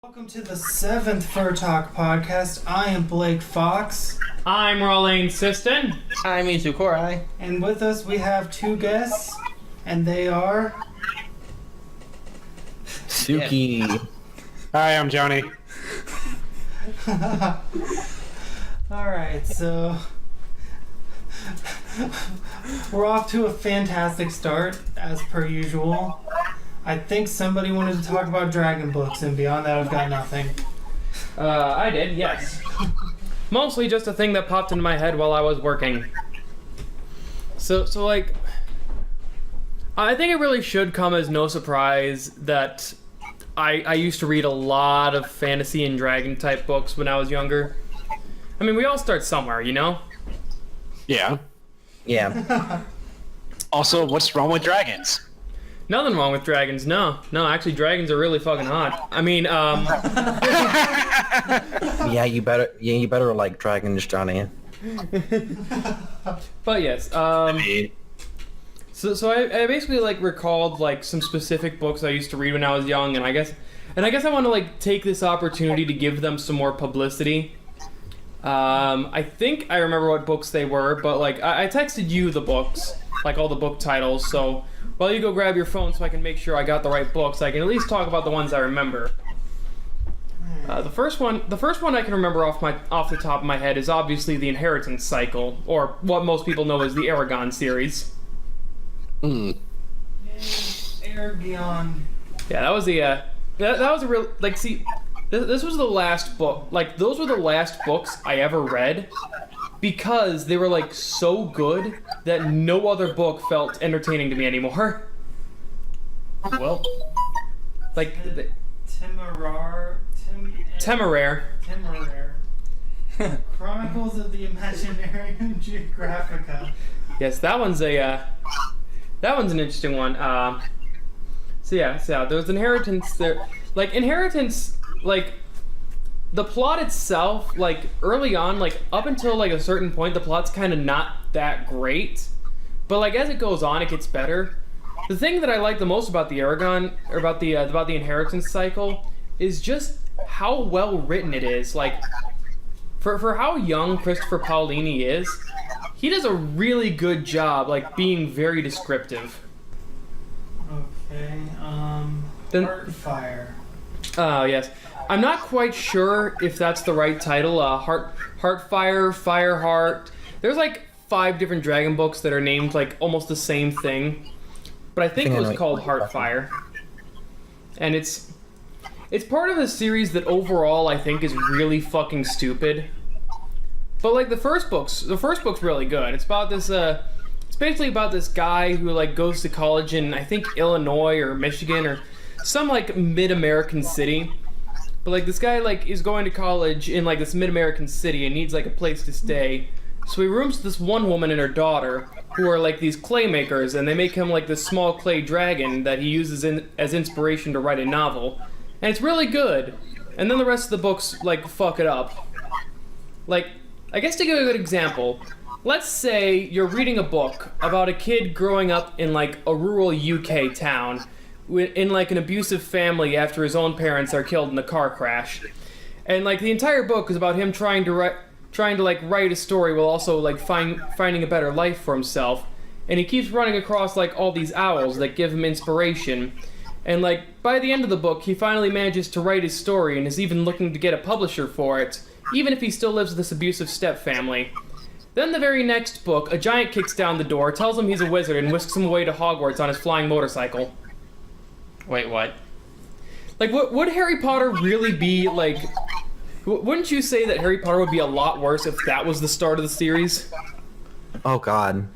Welcome to the 7th Fur Talk podcast. I am Blake Foxx. I'm Ralleign Siston. I'm Mizu Kurai. And with us we have two guests, and they are... Suki. Hi, I'm Johnny. Alright, so... we're off to a fantastic start, as per usual. I think somebody wanted to talk about dragon books, and beyond that I've got nothing. I did, yes. Mostly just a thing that popped into my head while I was working. So like, I think it really should come as no surprise that I used to read a lot of fantasy and dragon type books when I was younger. I mean, we all start somewhere, you know? Yeah. Yeah. Also, what's wrong with dragons? Nothing wrong with dragons, no. No, actually, dragons are really fucking hot. I mean, Yeah, you better like dragons, Johnny. But yes, So I basically like recalled like some specific books I used to read when I was young, and I guess I want to like take this opportunity to give them some more publicity. I think I remember what books they were, but like I texted you the books, like all the book titles. So while you go grab your phone, so I can make sure I got the right books, I can at least talk about the ones I remember. The first one I can remember off the top of my head is obviously the Inheritance Cycle, or what most people know as the Aragon series. Aragon. Yeah, that was the that was a real like. See, this was the last book. Like, those were the last books I ever read because they were like so good that no other book felt entertaining to me anymore. Well, like Temeraire. Chronicles of the Imaginarium Geographica. Yes, that one's an interesting one. So there's Inheritance there. Like, Inheritance, like, the plot itself, like, early on, like, up until, like, a certain point, the plot's kind of not that great. But, like, as it goes on, it gets better. The thing that I like the most about the Aragon, or about the Inheritance Cycle, is just how well written it is. Like, for how young Christopher Paolini is, he does a really good job, like, being very descriptive. Okay, Heartfire. Oh, yes. I'm not quite sure if that's the right title. Heartfire, Fireheart. There's like 5 different dragon books that are named like almost the same thing. But I think it was called Heartfire. And it's part of a series that overall I think is really fucking stupid. But like the first book's really good. It's about this it's basically about this guy who like goes to college in I think Illinois or Michigan or some like mid-American city. But like this guy like is going to college in like this mid-American city and needs like a place to stay. So he rooms with this one woman and her daughter who are like these clay makers, and they make him like this small clay dragon that he uses as inspiration to write a novel. And it's really good. And then the rest of the books like fuck it up. Like, I guess to give a good example, let's say you're reading a book about a kid growing up in like a rural UK town in like an abusive family after his own parents are killed in a car crash. And like the entire book is about him trying to like write a story while also like finding a better life for himself. And he keeps running across like all these owls that give him inspiration. And like by the end of the book, he finally manages to write his story and is even looking to get a publisher for it, even if he still lives with this abusive stepfamily. Then the very next book, a giant kicks down the door, tells him he's a wizard, and whisks him away to Hogwarts on his flying motorcycle. Wait, what? Like, would Harry Potter really be, like... Wouldn't you say that Harry Potter would be a lot worse if that was the start of the series? Oh, God.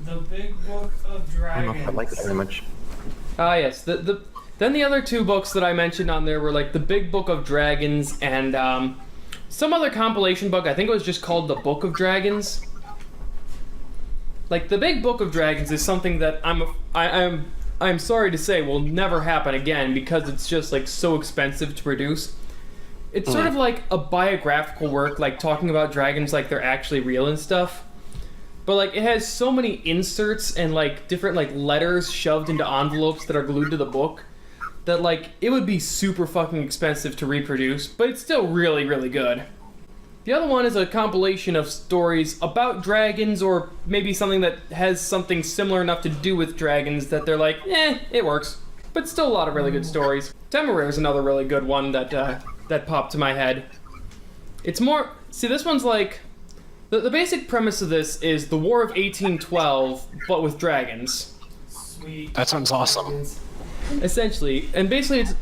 The Big Book of I don't know Dragons. if I like it very much. Ah, yes. Then the other 2 books that I mentioned on there were, like, the Big Book of Dragons and, some other compilation book. I think it was just called The Book of Dragons. Like, the Big Book of Dragons is something that I'm sorry to say will never happen again because it's just like so expensive to produce. It's sort of like a biographical work, like talking about dragons like they're actually real and stuff. But like it has so many inserts and like different like letters shoved into envelopes that are glued to the book that like it would be super fucking expensive to reproduce, but it's still really, really good. The other one is a compilation of stories about dragons, or maybe something that has something similar enough to do with dragons that they're like, it works. But still a lot of really good stories. Temeraire is another really good one that popped to my head. It's more... See, this one's like... The basic premise of this is the War of 1812, but with dragons. Sweet. That sounds awesome. Essentially. And basically,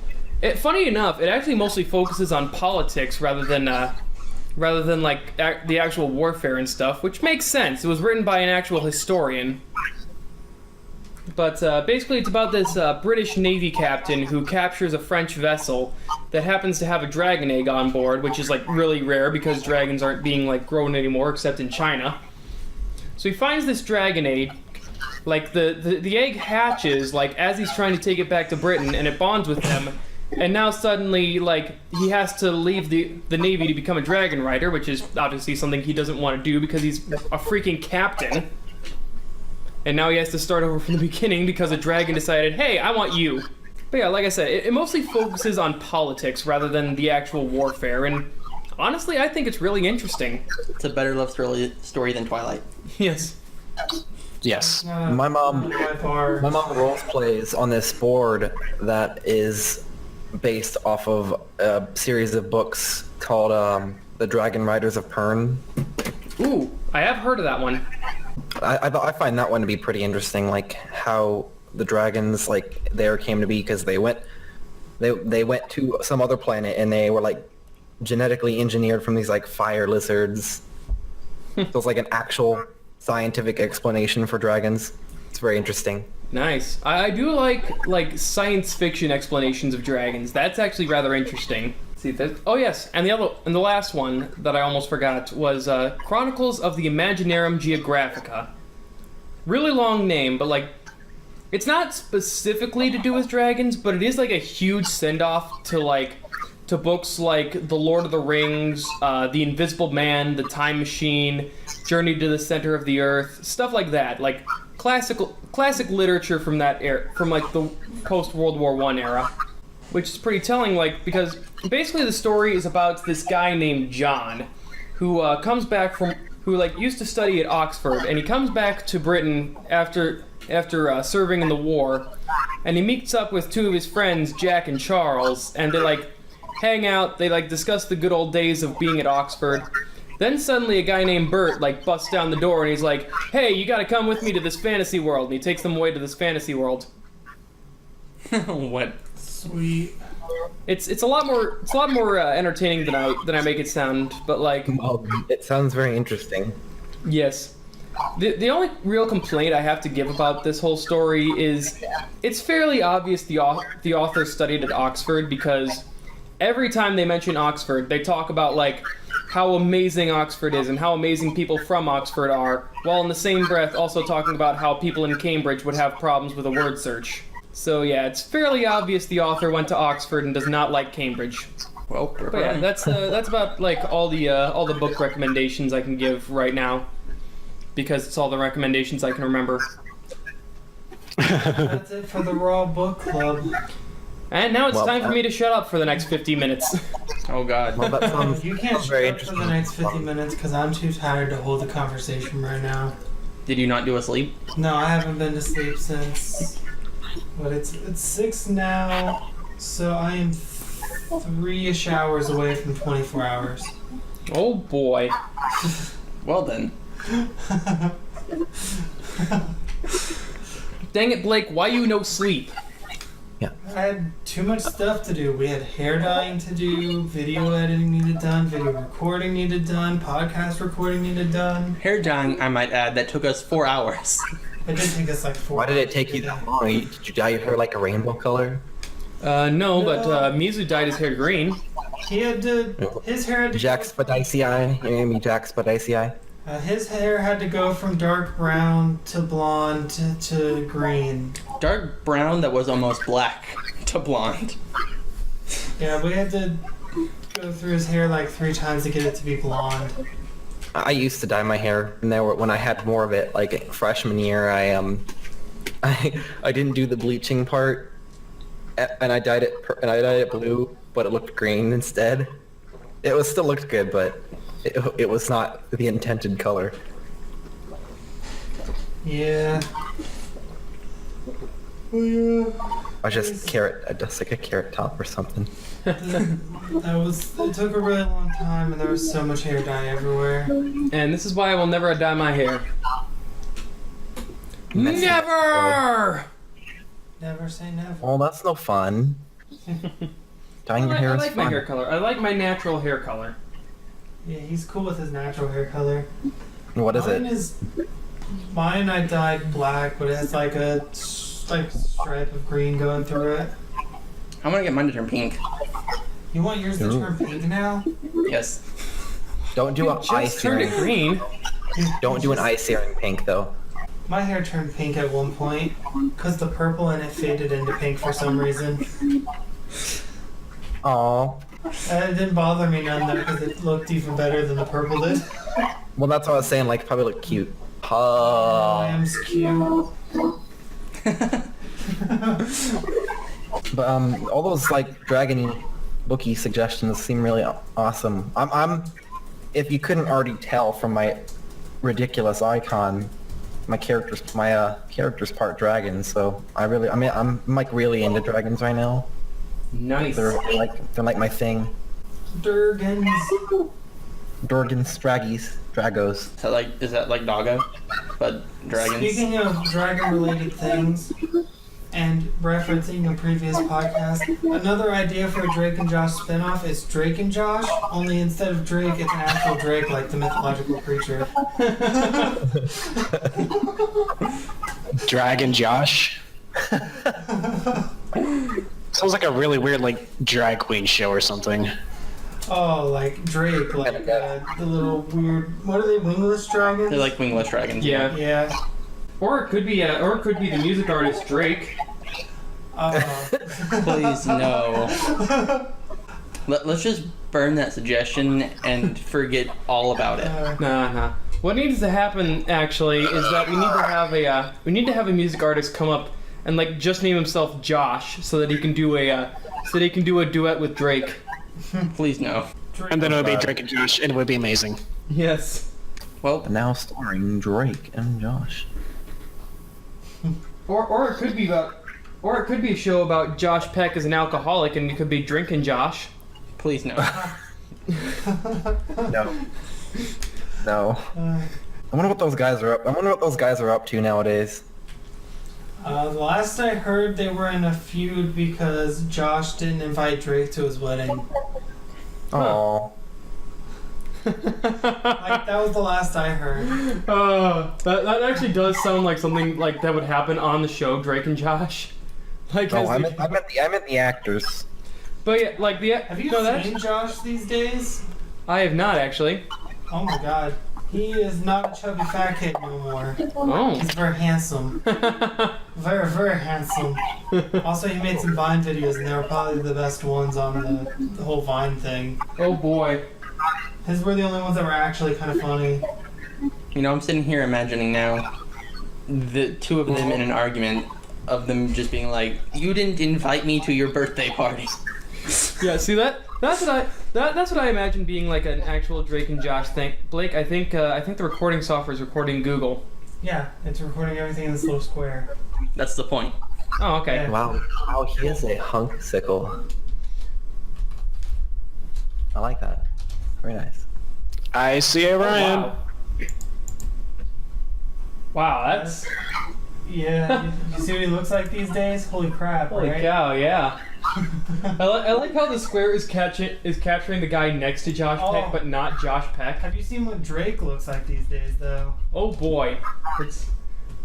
funny enough, it actually mostly focuses on politics rather than like the actual warfare and stuff, which makes sense. It was written by an actual historian. But basically it's about this British Navy captain who captures a French vessel that happens to have a dragon egg on board, which is like really rare because dragons aren't being like grown anymore except in China. So he finds this dragon egg, like the egg hatches like as he's trying to take it back to Britain, and it bonds with them. And now suddenly, like, he has to leave the Navy to become a dragon rider, which is obviously something he doesn't want to do because he's a freaking captain. And now he has to start over from the beginning because a dragon decided, hey, I want you. But yeah, like I said, it mostly focuses on politics rather than the actual warfare, and honestly, I think it's really interesting. It's a better love story than Twilight. Yes. Yes. My mom role plays on this board that is based off of a series of books called The Dragon Riders of Pern. Ooh, I have heard of that one. I find that one to be pretty interesting, like how the dragons like there came to be because they went to some other planet and they were like genetically engineered from these like fire lizards. So it's like an actual scientific explanation for dragons. It's very interesting. Nice. I do like science fiction explanations of dragons. That's actually rather interesting. Let's see, oh yes, and the last one that I almost forgot was Chronicles of the Imaginarum Geographica. Really long name, but like it's not specifically to do with dragons, but it is like a huge send-off to books like The Lord of the Rings, The Invisible Man, The Time Machine, Journey to the Center of the Earth, stuff like that. Like classic literature from that era, from like the post-World War I era, which is pretty telling, like, because basically the story is about this guy named John, who used to study at Oxford, and he comes back to Britain after serving in the war, and he meets up with two of his friends, Jack and Charles, and they like hang out, they like discuss the good old days of being at Oxford. Then suddenly a guy named Bert like busts down the door and he's like, hey, you gotta come with me to this fantasy world, and he takes them away to this fantasy world. What? Sweet. It's a lot more entertaining than I make it sound, but like It sounds very interesting. yes. The only real complaint I have to give about this whole story is it's fairly obvious the author studied at Oxford, because every time they mention Oxford, they talk about like how amazing Oxford is and how amazing people from Oxford are, while in the same breath also talking about how people in Cambridge would have problems with a word search. So yeah, it's fairly obvious the author went to Oxford and does not like Cambridge. Well, But yeah, that's about like all the book recommendations I can give right now, because it's all the recommendations I can remember. That's it for the Raw Book Club. And now it's time for me to shut up for the next 50 minutes. Oh God. Well, that sounds, You can't sounds very shut up for interesting. the next 50 minutes because I'm too tired to hold the conversation right now. Did you not do a sleep? No, I haven't been to sleep since... But it's 6 now, so I am 3-ish hours away from 24 hours. Oh boy. Well then. Dang it, Blake, why you no sleep? I had too much stuff to do. We had hair dyeing to do, video editing needed done, video recording needed done, podcast recording needed done. Hair dyeing, I might add, that took us 4 hours. It did take us like 4 Why did it hours take to you do that long? Did you dye your hair like a rainbow color? No, but Mizu dyed his hair green. He had to... His hair had to... Jack Spadici? You mean Jack Spadici? His hair had to go from dark brown to blonde to green. Dark brown that was almost black to blonde. Yeah, we had to go through his hair like 3 times to get it to be blonde. I used to dye my hair, and when I had more of it, like freshman year, I didn't do the bleaching part, and I dyed it blue, but it looked green instead. It was still looked good, but it was not the intended color. Yeah. Oh yeah. I was just like a carrot top or something. It took a really long time, and there was so much hair dye everywhere. And this is why I will never dye my hair. Messy. Never! Never say never. Oh, that's no fun. Dyeing your hair I is like my fun. hair color. I like my natural hair color. Yeah, he's cool with his natural hair color. What is Mine it? Mine I dyed black, but it has like a stripe of green going through it. I'm gonna get mine to turn pink. You want yours to turn pink now? Yes. Don't do an eye Just turned it searing. green. Don't do an eye searing pink though. My hair turned pink at one point, because the purple in it faded into pink for some reason. Oh. It didn't bother me none though, because it looked even better than the purple did. Well, that's what I was saying. Like, probably look cute. I Oh. am cute. But all those like dragon bookie suggestions seem really awesome. I'm if you couldn't already tell from my ridiculous icon, my character's part dragon. So I'm like really into dragons right now. Nice. They're like my thing. Durgans. Dorgans, Dragos. Is that like doggo? But dragons? Speaking of dragon-related things, and referencing a previous podcast, another idea for a Drake and Josh spinoff is Drake and Josh, only instead of Drake, it's an actual Drake like the mythological creature. Dragon Josh. Sounds like a really weird like drag queen show or something. Oh, like Drake, like the little weird, what are they, wingless dragons? They're like wingless dragons. Yeah. Yeah. Or it could be the music artist Drake. Please no. Let's just burn that suggestion and forget all about it. Nah. What needs to happen actually is that we need to have a music artist come up and like just name himself Josh so that he can do a duet with Drake. Please no. And then it would be Drake and Josh, and it would be amazing. Yes. Well, Now starring Drake and Josh. Or it could be a show about Josh Peck as an alcoholic, and it could be Drinking Josh. please no. No. I wonder what those guys are up. I wonder what those guys are up to nowadays. The last I heard, they were in a feud because Josh didn't invite Drake to his wedding. Oh. Like, that was the last I heard. That actually does sound like something like that would happen on the show Drake and Josh. Like, No, I meant the actors. but yeah, like the Have you no, seen Josh these days? I have not actually. Oh my god. He is not a chubby fat kid no more. Oh. He's very handsome. Very, very handsome. Also, he made some Vine videos, and they were probably the best ones on the whole Vine thing. Oh boy. His were the only ones that were actually kind of funny. You know, I'm sitting here imagining now the two of them in an argument of them just being like, "You didn't invite me to your birthday party." Yeah, see that's what I imagine being like an actual Drake and Josh thing. Blake, I think the recording software is recording Google. Yeah, it's recording everything in this little square. That's the point. Oh, okay. Yeah. Wow, he is a hunk sickle. I like that. Very nice. I see it, Ryan. Wow. Wow, that's Yeah, you see what he looks like these days? Holy crap, holy right? cow, yeah. I like how the square is capturing the guy next to Josh Oh. Peck, but not Josh Peck. Have you seen what Drake looks like these days, though? Oh boy, it's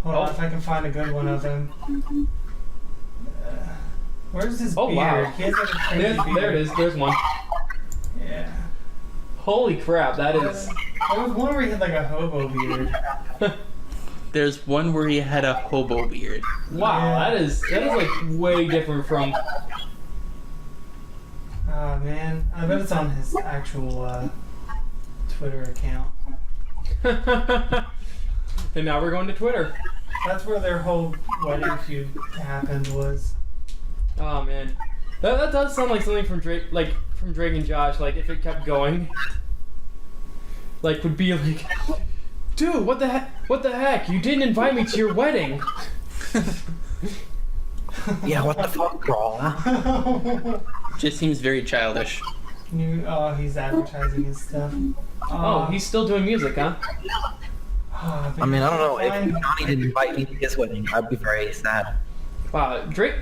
Hold on, if I can find a good one of him. Where's his beard? wow. He has like a crazy beard. there it is. There's one. Yeah. Holy crap, that is. There was one where he had like a hobo beard. There's one where he had a hobo beard. Wow, Yeah. that is like way different from. Oh man, I bet it's on his actual Twitter account. And now we're going to Twitter. That's where their whole wedding feud happened was. Oh man, that does sound like something from Drake, from Drake and Josh. Like if it kept going, like would be like, dude, what the heck? What the heck? You didn't invite me to your wedding. Yeah, what the fuck, bro? Just seems very childish. He's advertising his stuff. Oh, he's still doing music, huh? I mean, I don't know. If Johnny didn't invite me to his wedding, I'd be very sad. Wow, Drake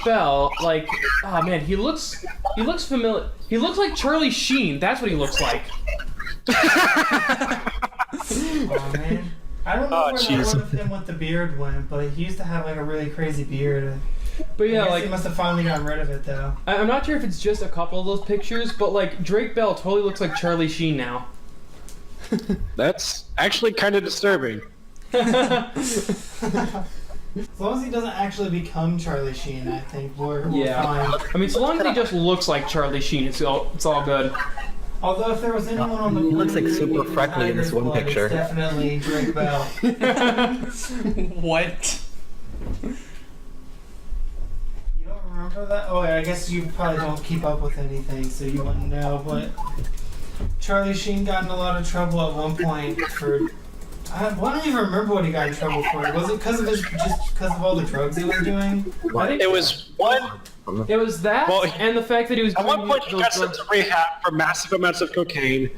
Bell, like, oh man, he looks familiar. He looks like Charlie Sheen. That's what he looks like. Oh man, I don't know where that one of him with the beard went, but he used to have like a really crazy beard. But yeah, like he must have finally gotten rid of it though. I'm not sure if it's just a couple of those pictures, but like Drake Bell totally looks like Charlie Sheen now. That's actually kind of disturbing. As long as he doesn't actually become Charlie Sheen, I think we're fine. I mean, so long as he just looks like Charlie Sheen, it's all good. Although if there was anyone on the He looks like super freckly in this one blood, picture. it's definitely Drake Bell. What? You don't remember that? Oh, I guess you probably don't keep up with anything, so you wouldn't know. But Charlie Sheen got in a lot of trouble at one point for. I don't even remember what he got in trouble for. Was it because of all the drugs he was doing? I think It was one. it was that, and the fact that he was At doing one point, he those got sent drugs. to rehab for massive amounts of cocaine,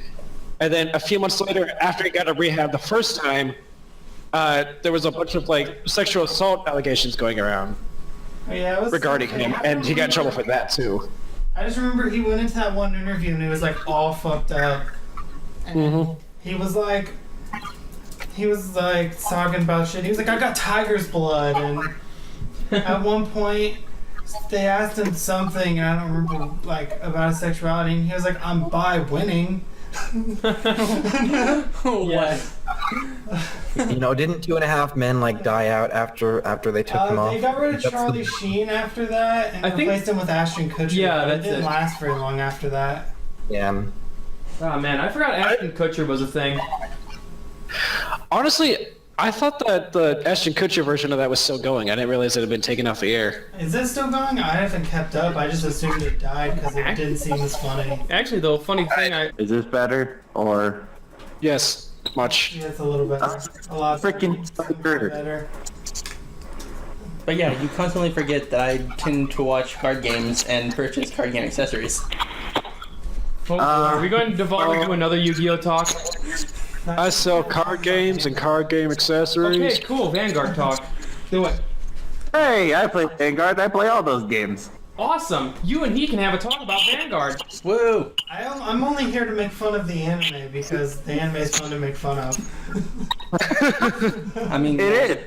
and then a few months later, after he got to rehab the first time, there was a bunch of like sexual assault allegations going around Oh, yeah, it was regarding him, and he got in trouble for that too. I just remember he went into that one interview and he was like all fucked up. And he was like talking about shit. He was like, I got tiger's blood. And at one point, they asked him something, and I don't remember, like, about his sexuality. And he was like, I'm bi winning. What? You know, didn't 2.5 Men like die out after they took him off? They got rid of Charlie Sheen after that and I think- replaced him with Ashton Kutcher. Yeah, but that's it didn't it. last very long after that. Yeah. Oh man, I forgot Ashton Kutcher was a thing. Honestly, I thought that the Ashton Kutcher version of that was still going. I didn't realize it had been taken off the air. Is it still going? I haven't kept up. I just assumed it died because it didn't seem as funny. Actually, though, funny thing, Is this better or Yes, much. Yeah, it's a little better. A lot freaking better. But yeah, you constantly forget that I tend to watch card games and purchase card game accessories. are we going to devolve into another Yu-Gi-Oh talk? I sell card games and card game accessories. Okay, cool. Vanguard talk. Do it. hey, I play Vanguard. I play all those games. Awesome. You and he can have a talk about Vanguard. Woo! I'm only here to make fun of the anime because the anime is fun to make fun of. I mean, It is.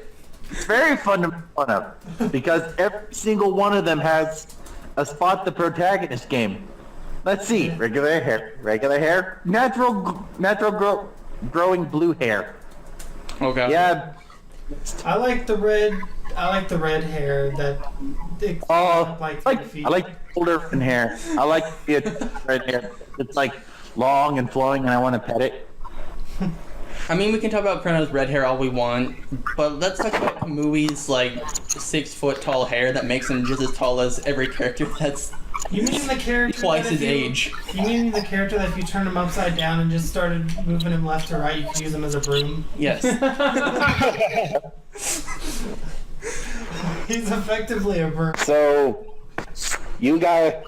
It's very fun to make fun of because every single one of them has a spot the protagonist game. Let's see. Regular hair, growing blue hair. Okay. Yeah. I like the red hair that it Oh, like I 10 feet. like older hair. I like the red hair. It's like long and flowing, and I want to pet it. I mean, we can talk about Chrono's red hair all we want, but let's talk about Kamui's like 6 foot tall hair that makes him just as tall as every character that's You mean the character twice that his if you- age. You mean the character that if you turn him upside down and just started moving him left to right, you could use him as a broom? Yes. He's effectively a broom. So, you play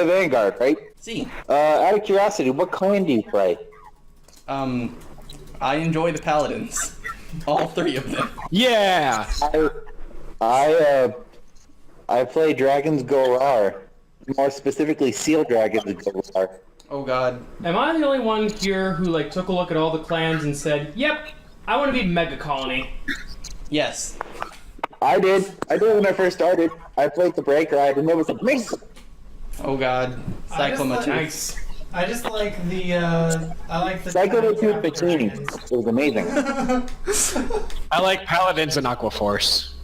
Vanguard, right? See, Out of curiosity, what clan do you play? I enjoy the paladins, all 3 of them. Yeah. I play Dragons Go Rar. More specifically, Seal Dragons Go Rar. Oh God. Am I the only one here who like took a look at all the clans and said, "Yep, I want to be Mega Colony"? Yes. I did when I first started. I played the Break Ride, and it was amazing. Oh God. Cycloma too. Nice. I just like the Cyclotooth Bikini. It was amazing. I like Paladins and Aquaforce.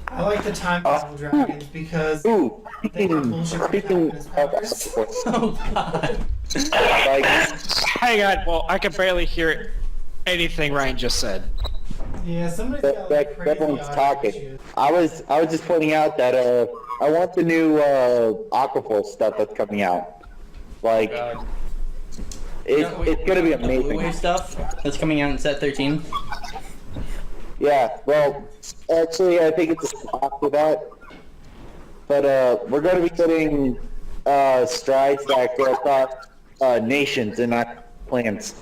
I like the time travel dragons because Ooh, they have bullshit speaking protagonist powers. Oh God. like, Hang on, well, I can barely hear anything Ryan just said. Yeah, somebody's got like crazy everyone's audio talking. issues. I was just pointing out that the new Aquaforce stuff that's coming out. Like, God. it's gonna be The Blue amazing. Wave stuff that's coming out in set 13. Yeah, well, actually, I think it's after that. But we're gonna be getting strides that go across nations and not plans.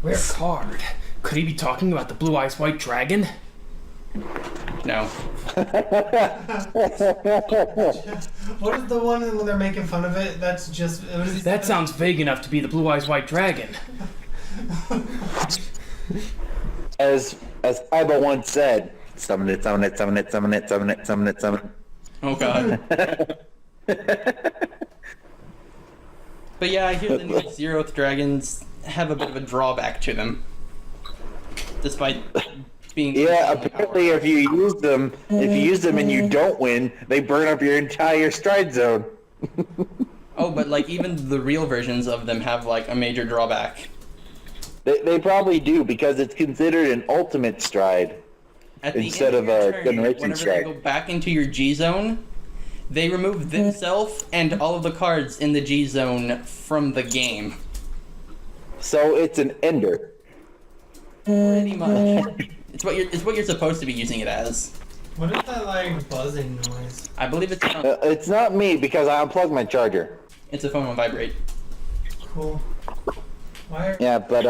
Rare card. Could he be talking about the Blue Eyes White Dragon? No. What is the one when they're making fun of it? That's just. That sounds vague enough to be the Blue Eyes White Dragon. As Kaiba once said, summon it, summon it, summon it, summon it, summon it, summon it, summon it. Oh god. But yeah, I hear the new Zeroth dragons have a bit of a drawback to them. Despite being... Yeah, apparently if you use them and you don't win, they burn up your entire stride zone. Oh, but like even the real versions of them have like a major drawback. They probably do, because it's considered an ultimate stride At the instead end of your a turn, generation whenever stride. they go back into your G zone, they remove themselves and all of the cards in the G zone from the game. So it's an ender. Pretty much. It's what you're supposed to be using it as. What is that like buzzing noise? I believe it's It's not me, because I unplugged my charger. it's a phone on vibrate. Cool. Why? Yeah, but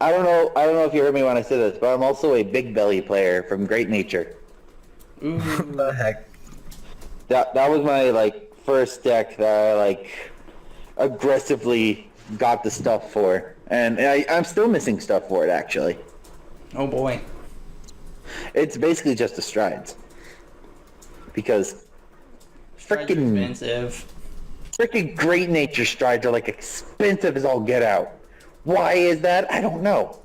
I don't know if you heard me when I said this, but I'm also a big belly player from Great Nature. Ooh. What the heck? That was my like first deck that I like aggressively got the stuff for, and I'm still missing stuff for it actually. Oh boy. It's basically just the strides, because Strides are freaking Great Nature strides are like expensive as all get out. Why is that? I don't know.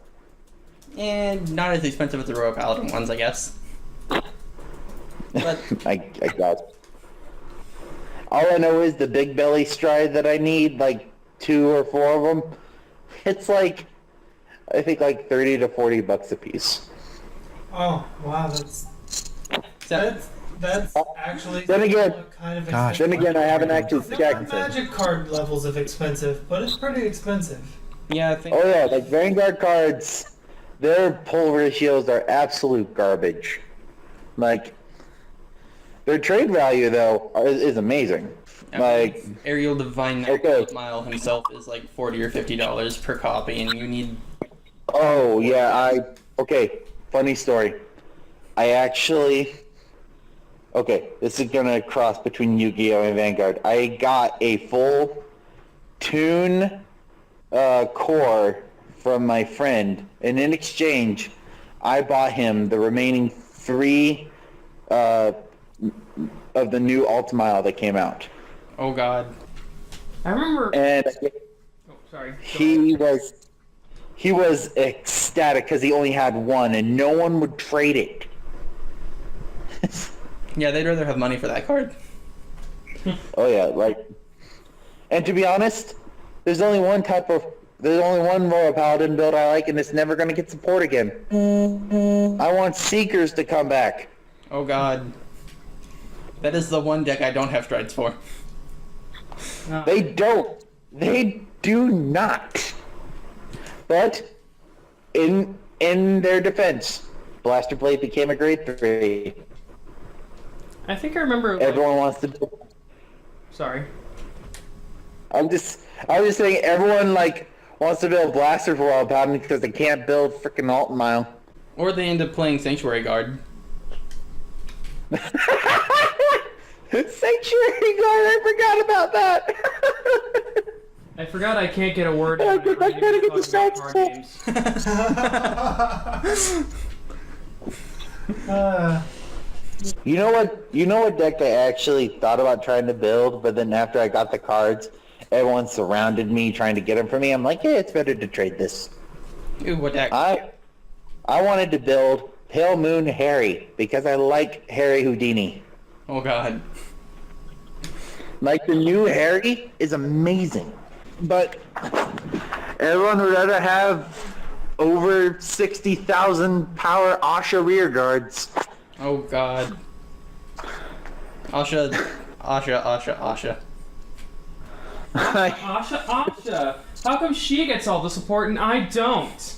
And not as expensive as the Royal Paladin ones, I guess. But I guess. All I know is the big belly stride that I need, like 2 or 4 of them. It's like, I think like $30 to $40 a piece. Oh wow, that's actually Then again- kind of Gosh, Then again, I haven't actually There are checked. magic card levels of expensive, but it's pretty expensive. yeah, I think Oh yeah, like Vanguard cards, their pull ratios are absolute garbage. Like, their trade value though is amazing. Like, Ariel Divine Okay. Mile himself is like $40 or $50 per copy, and you need oh yeah, okay, funny story. Okay, this is gonna cross between Yu-Gi-Oh! And Vanguard. I got a full Toon core from my friend, and in exchange, I bought him the remaining 3 of the new Ultimile that came out. oh god. I remember. And Oh, sorry. he was ecstatic because he only had one, and no one would trade it. Yeah, they'd rather have money for that card. Oh yeah, like, and to be honest, there's only one Royal Paladin build I like, and it's never gonna get support again. I want Seekers to come back. Oh god. That is the one deck I don't have strides for. They do not. But in their defense, Blaster Blade became a grade 3. I think I remember. Like, Everyone wants to. sorry. I was just saying, everyone like wants to build Blaster for Royal Paladin because they can't build freaking Ultimile. Or they end up playing Sanctuary Guard. Sanctuary Guard, I forgot about that. I forgot I can't get a word in. I when gotta we're get the talking about stats. card games. You know what deck I actually thought about trying to build, but then after I got the cards, everyone surrounded me trying to get them for me. I'm like, yeah, it's better to trade this. Ooh, what deck? I wanted to build Pale Moon Harry because I like Harry Houdini. Oh god. Like, the new Harry is amazing, but everyone would rather have over 60,000 power Asha rear guards. Oh god. Asha. Asha. How come she gets all the support and I don't?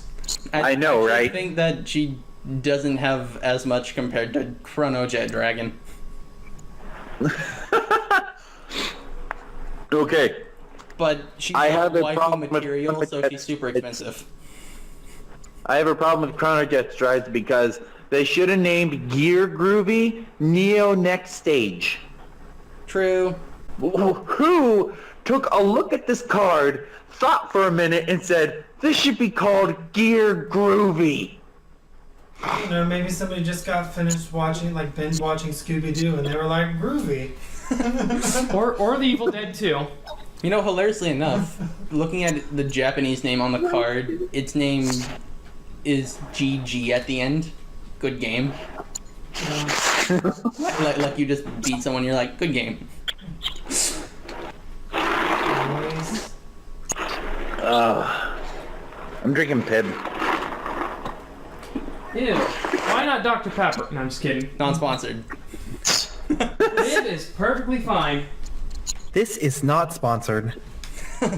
I know, actually right? I think that she doesn't have as much compared to Chrono Jet Dragon. Okay. But she's I not have a waifu problem with material, Chrono so Jet. she's super expensive. I have a problem with Chrono Jet Strides because they should have named Gear Groovy Neo Next Stage. True. Who took a look at this card, thought for a minute, and said, this should be called Gear Groovy? You know, maybe somebody just got finished watching, like binge watching Scooby-Doo, and they were like, groovy. or the Evil Dead 2. You know, hilariously enough, looking at the Japanese name on the card, its name is GG at the end. Good game. Like you just beat someone, you're like, good game. Anyways, I'm drinking Pib. Ew. Why not Dr. Pepper? No, I'm just kidding. Non-sponsored. It is perfectly fine. This is not sponsored. My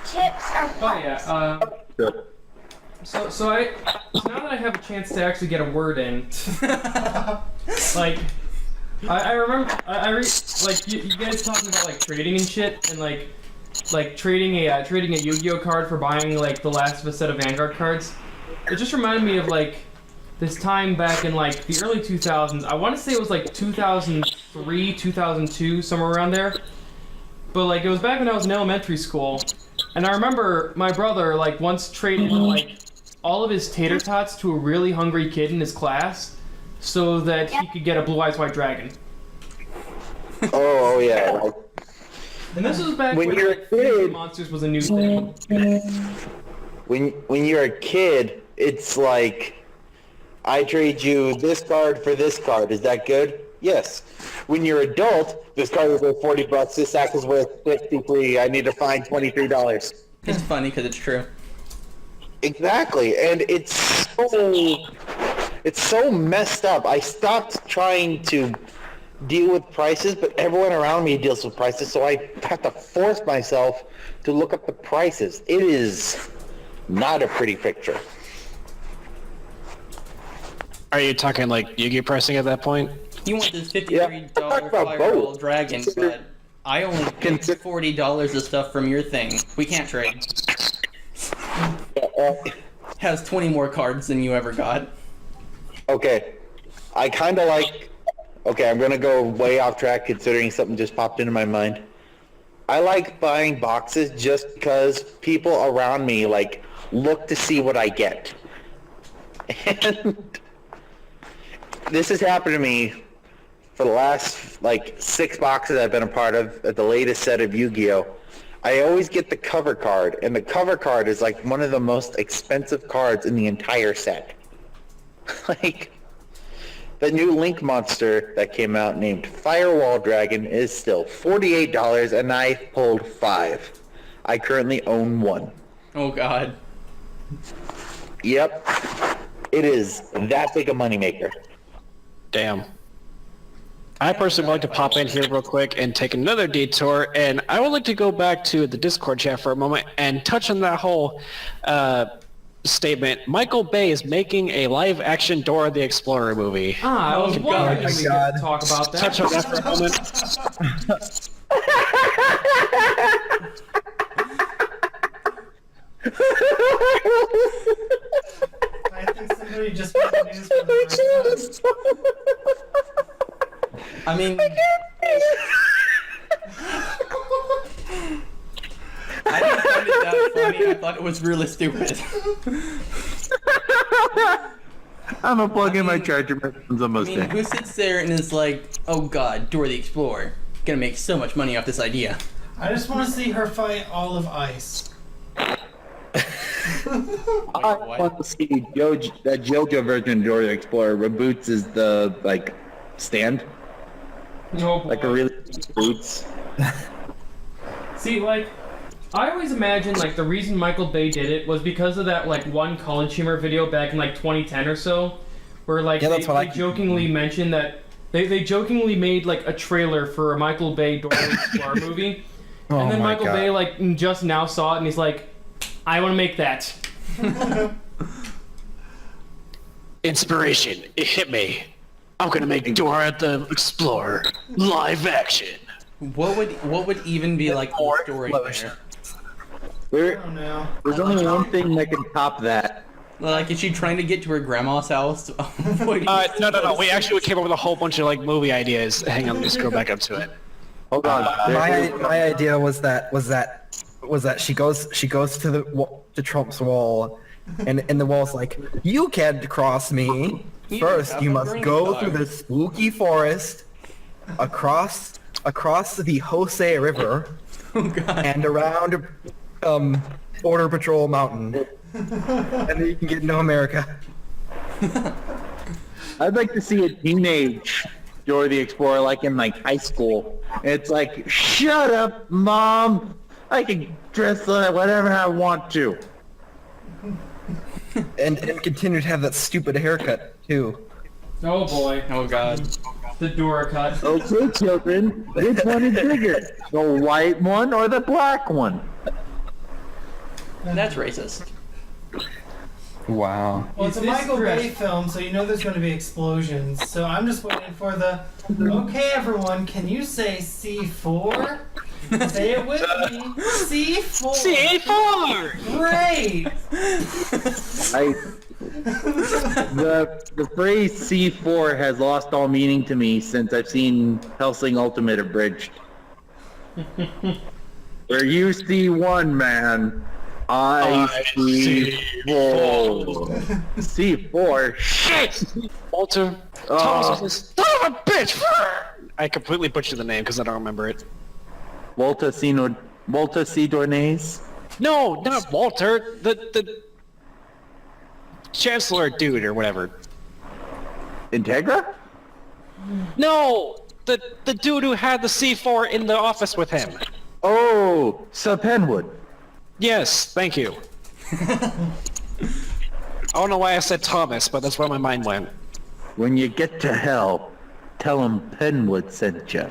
chips are Oh yeah. Good. So now that I have a chance to actually get a word in, like, I remember like you guys talking about like trading and shit, and like trading a Yu-Gi-Oh card for buying like the last of a set of Vanguard cards. It just reminded me of like this time back in like the early 2000s. I want to say it was like 2003, 2002, somewhere around there. But like it was back when I was in elementary school, and I remember my brother like once traded like all of his tater tots to a really hungry kid in his class, so that he could get a Blue Eyes White Dragon. Oh yeah. And this was back When when you're a like, kid- Monsters was a new thing. When you're a kid, it's like, I trade you this card for this card. Is that good? Yes. When you're adult, this card is worth $40. This sack is worth $53. I need to find $23. It's funny because it's true. Exactly, and it's so messed up. I stopped trying to deal with prices, but everyone around me deals with prices, so I have to force myself to look up the prices. It is not a pretty picture. Are you talking like Yu-Gi-Oh pricing at that point? You want this $53 Yeah, I'm talking about Fireball both. Dragon, but I only paid $40 of stuff from your thing. We can't trade. Has 20 more cards than you ever got. Okay, I kind of like... Okay, I'm going to go way off track considering something just popped into my mind. I like buying boxes just because people around me, like, look to see what I get. And this has happened to me for the last, like, 6 boxes I've been a part of at the latest set of Yu-Gi-Oh! I always get the cover card, and the cover card is, like, one of the most expensive cards in the entire set. Like... The new Link monster that came out named Firewall Dragon is still $48 and I pulled 5. I currently own 1. Oh god. Yep. It is that big a moneymaker. Damn. I personally would like to pop in here real quick and take another detour, and I would like to go back to the Discord chat for a moment and touch on that whole statement. Michael Bay is making a live-action Dora the Explorer movie. I was wondering if we could God. talk about that. Touch on that for a moment. I think somebody just put the news for the first time. I mean... I didn't find it that funny. I thought it was really stupid. I'm gonna plug in my charger. It's I almost mean, who sits there and is like, oh god, Dora the Explorer. Gonna make so much money off this idea. I just want to see her fight all of ice. I what? want to see that JoJo version of Dora the Explorer where Boots is the, like, stand. Oh, boy. Like a really Boots. See, like, I always imagined, like, the reason Michael Bay did it was because of that, like, one College Humor video back in, like, 2010 or so, where, like, Yeah, that's what I they keep jokingly mentioned that They jokingly made like a trailer for a Michael Bay Dora the Explorer movie, and then Michael Bay like just now saw it and he's like, I want to make that. Inspiration, it hit me. I'm gonna make Dora the Explorer live action. What would even be like the story there? I don't know. There's only one thing that can top that. Like, is she trying to get to her grandma's house? No. We actually came up with a whole bunch of like movie ideas. Hang on, let me scroll back up to it. Hold on. My idea was that she goes to Trump's wall, and the wall's like, you can't cross me. First, you must go through the spooky forest, across the Jose River, and around Border Patrol Mountain, and then you can get into America. I'd like to see a teenage Dora the Explorer, like in like high school. It's like, shut up, Mom. I can dress like whatever I want to. And continue to have that stupid haircut too. Oh boy. Oh god. The Dora cut. Okay, children, which one is bigger, the white one or the black one? That's racist. Wow. Well, it's a Is this Michael dress- Bay film, so you know there's going to be explosions. So I'm just waiting for the. Okay, everyone, can you say C4? Say it with me. C4. C4! Great. The phrase C4 has lost all meaning to me since I've seen Hellsing Ultimate abridged. Where you see one man, I see four. C4? Shit! Walter Thomas was a son of a bitch! I completely butchered the name because I don't remember it. Walter C. Dornays? No, not Walter. The Chancellor dude or whatever. Integra? No, the dude who had the C4 in the office with him. Oh, Sir Penwood. Yes, thank you. I don't know why I said Thomas, but that's where my mind went. When you get to hell, tell him Penwood sent you.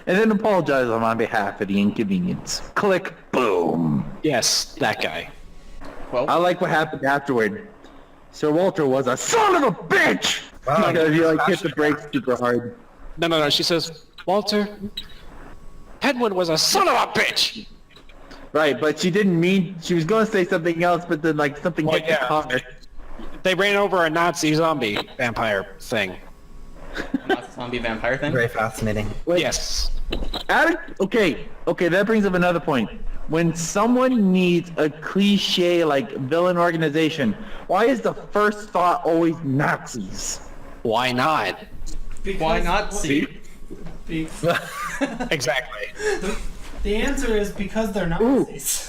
And then apologize on my behalf for the inconvenience. Click, boom. Yes, that guy. I like what happened afterward. Sir Walter was a son of a bitch! Wow. Because he like hit the brakes super hard. No. She says, Walter, Penwood was a son of a bitch! Right, but she didn't mean, she was going to say something else, but then like something hit the car. They ran over a Nazi zombie vampire thing. Not the zombie vampire thing? Very fascinating. Wait, Yes. Okay, that brings up another point. When someone needs a cliche like villain organization, why is the first thought always Nazis? Why not? Because, Why not C? Exactly. The answer is because they're Nazis.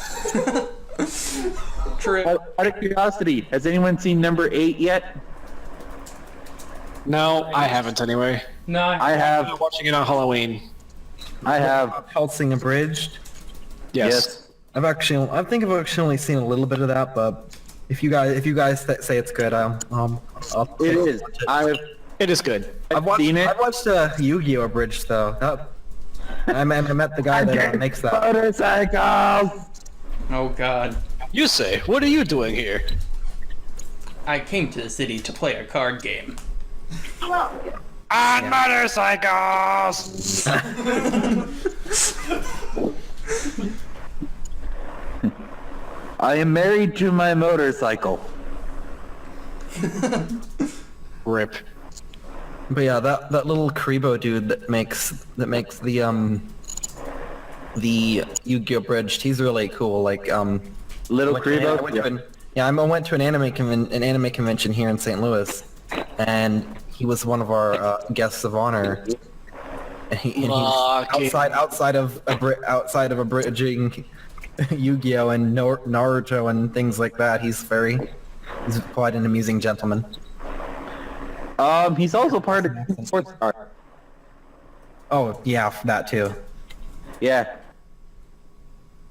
True. Out of curiosity, has anyone seen number 8 yet? No, I haven't anyway. No. I have. I'm watching it on Halloween. I have. Helsing Abridged. Yes. I think I've actually only seen a little bit of that, but if you guys say it's good, I'll It is. It is good. I've watched seen it. I've watched Yu-Gi-Oh! Abridged though. I met the guy that makes that. Motorcycles! Oh god. You say, what are you doing here? I came to the city to play a card game. On motorcycles! I am married to my motorcycle. Rip. But yeah, that little Kuriboh dude that makes the Yu-Gi-Oh! Abridged, he's really cool. Like Little I went Kuriboh? I went to an anime convention here in St. Louis, and he was one of our guests of honor. And he's Lucky. outside of abridging Yu-Gi-Oh! And Naruto and things like that. He's quite an amusing gentleman. He's also part of Sports Star. Oh yeah, that too. Yeah.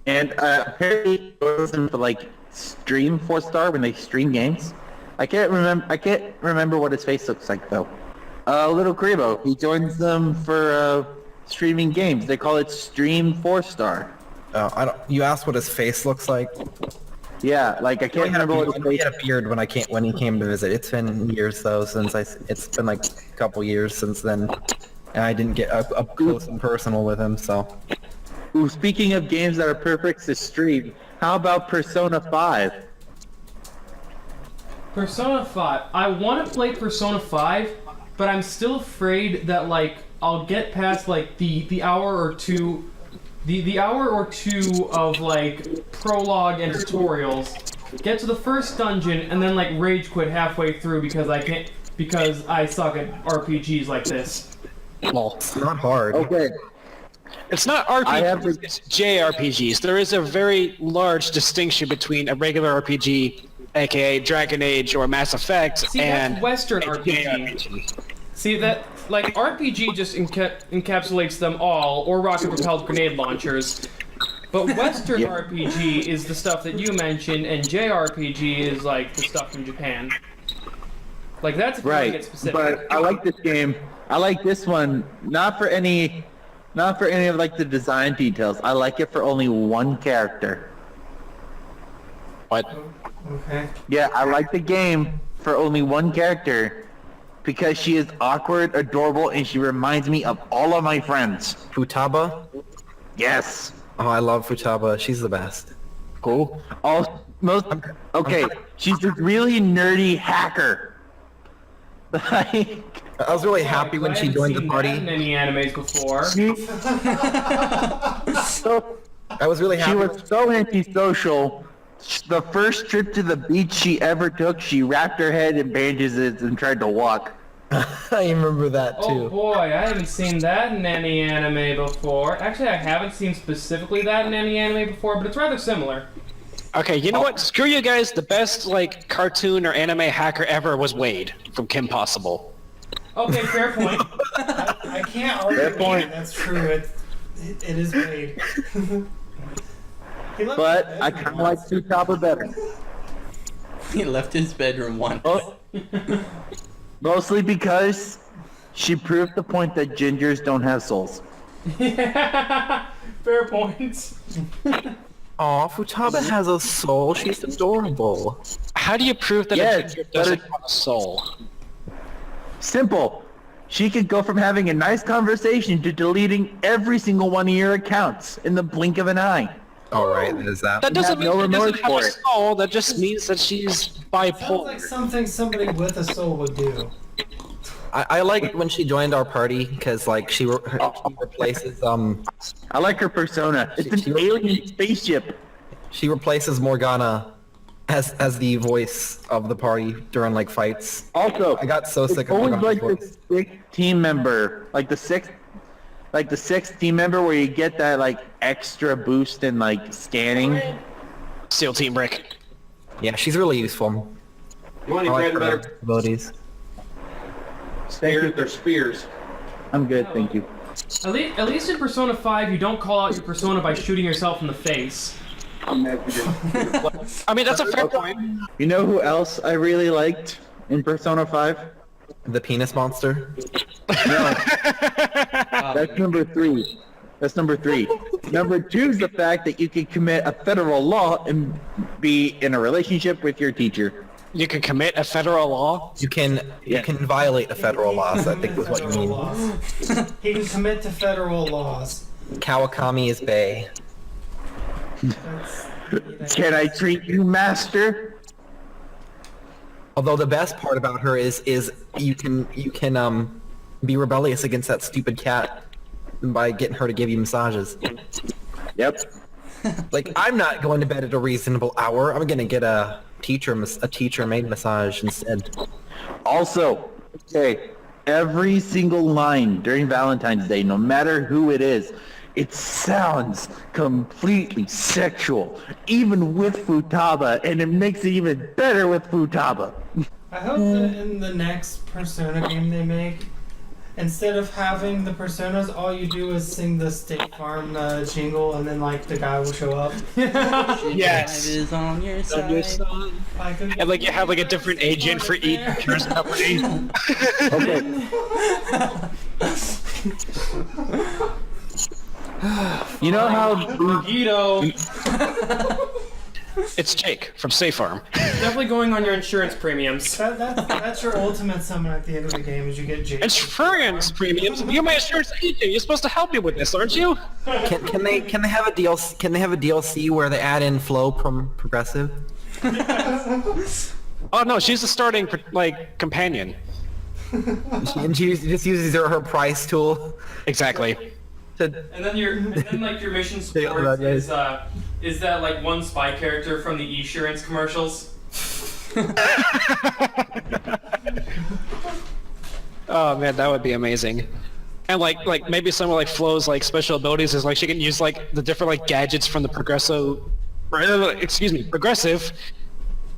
And apparently he goes in for like stream 4-star when they stream games. I can't remember what his face looks like though. Little Kuriboh. He joins them for streaming games. They call it Stream 4-Star. I don't. You asked what his face looks like. Yeah, like I can't remember what his He face. had a beard when he came to visit. It's been years though since it's been like a couple years since then, and I didn't get up close and personal with him. So Ooh, speaking of games that are perfect to stream, how about Persona 5? Persona 5. I want to play Persona 5, but I'm still afraid that like I'll get past like the hour or two, the hour or two of like prologue and tutorials, get to the first dungeon, and then like rage quit halfway through because I suck at RPGs like this. Lol. it's not hard. Okay. It's not I have RPGs, it's JRPGs. There is a very large distinction between a regular RPG, aka Dragon Age or Mass Effect, See, and that's Western a RPG. JRPG. See that like RPG just encapsulates them all, or rocket-propelled grenade launchers. But Western RPG is the stuff that you mentioned, and JRPG is like the stuff from Japan. Like that's if you want to get Right, specific. but I like this game. I like this one not for any of like the design details. I like it for only one character. What? Okay. Yeah, I like the game for only one character because she is awkward, adorable, and she reminds me of all of my friends. Futaba. Yes. Oh, I love Futaba. She's the best. Cool. Okay, she's a really nerdy hacker. Like, I was really happy when I she haven't joined the seen party. that in any animes before. I was really she happy. was so antisocial. The first trip to the beach she ever took, she wrapped her head in bandages and tried to walk. I remember that Oh too. boy, I haven't seen that in any anime before. Actually, I haven't seen specifically that in any anime before, but it's rather similar. Okay, you know what? Screw you guys. The best like cartoon or anime hacker ever was Wade from Kim Possible. Okay, fair point. I can't argue Fair with point. that. That's true. It is paid. He left But his I bedroom kind of like once. Futaba better. He left his bedroom once. Oh. Mostly because she proved the point that gingers don't have souls. Fair point. Aw, Futaba has a soul. She's adorable. How do you prove that Yes, a ginger but doesn't it- have a soul? Simple. She could go from having a nice conversation to deleting every single one of your accounts in the blink of an eye. All right, there's that. That doesn't have mean no she doesn't remorse have for a it. soul. That just means that she's Sounds bipolar. like something somebody with a soul would do. I like when she joined our party because like she replaces I like her persona. It's She- an alien spaceship. she replaces Morgana as the voice of the party during like fights. Also, I got so it's sick of always Morgana's like voice. the sixth team member, like the sixth team member where you get that like extra boost in like scanning. Steel Team Brick. Yeah, she's really useful. You want I any like bread and her butter? abilities. Spears, they're spears. I'm good, thank you. At least in Persona 5, you don't call out your persona by shooting yourself in the face. I mean, that's a fair point. You know who else I really liked in Persona 5? The penis monster. No. That's number 3. That's number 3. Number 2 is the fact that you can commit a federal law and be in a relationship with your teacher. You can commit a federal law. You can violate a federal law. So I think is what you Federal mean. laws. He can commit to federal laws. Kawakami is bae. Can I treat you, master? Although the best part about her is you can be rebellious against that stupid cat by getting her to give you massages. Yep. Like I'm not going to bed at a reasonable hour. I'm gonna get a teacher made massage instead. Also, okay, every single line during Valentine's Day, no matter who it is, it sounds completely sexual, even with Futaba, and it makes it even better with Futaba. I hope that in the next Persona game they make, instead of having the personas, all you do is sing the State Farm jingle, and then like the guy will show up. Yes. Is on your side. And like you have like a different agent for each insurance company. Okay. You know how Guido. It's Jake from Safe Farm. Definitely going on your insurance premiums. That's your ultimate summon at the end of the game, is you get Jake. Insurance premiums? You're my insurance agent. You're supposed to help me with this, aren't you? Can they have a DLC? Can they have a DLC where they add in Flo from Progressive? Oh no, she's the starting like companion. And she just uses her price tool. Exactly. And then your mission Yeah, support that is that like one spy character from the Esurance commercials. Oh man, that would be amazing. And like maybe some of like Flo's like special abilities is like she can use like the different like gadgets from the Progressive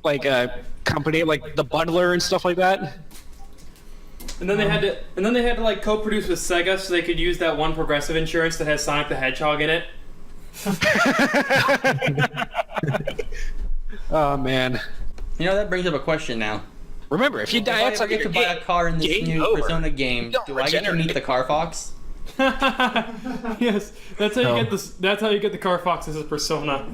like company, like the butler and stuff like that. And then they had to like co-produce with Sega so they could use that one Progressive insurance that has Sonic the Hedgehog in it. Oh man. You know, that brings up a question now. Remember, if you die, If I it's ever like get to buy a car in this new Persona game, do I get to meet the car Fox? Yes, that's how you get this. That's how you get the Car Fox as a persona.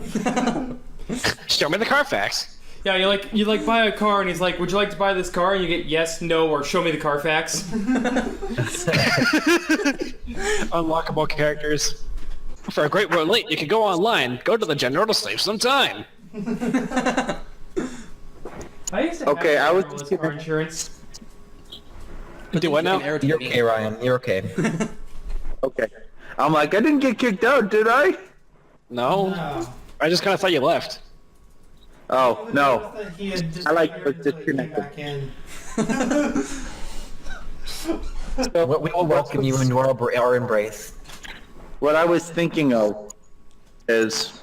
Show me the Carfax. Yeah, you buy a car and he's like, "Would you like to buy this car?" And you get yes, no, or show me the Carfax. Unlockable characters. For a great road late, you can go online. Go to the general to save some time. I used to Okay, have I was driverless just car insurance. Do what now? You're okay, Ryan. You're okay. okay. I'm like, I didn't get kicked out, did I? No. No. I just kind of thought you left. Oh no. He had I like disappeared the until he came back in. We will welcome you into our embrace. What I was thinking of is,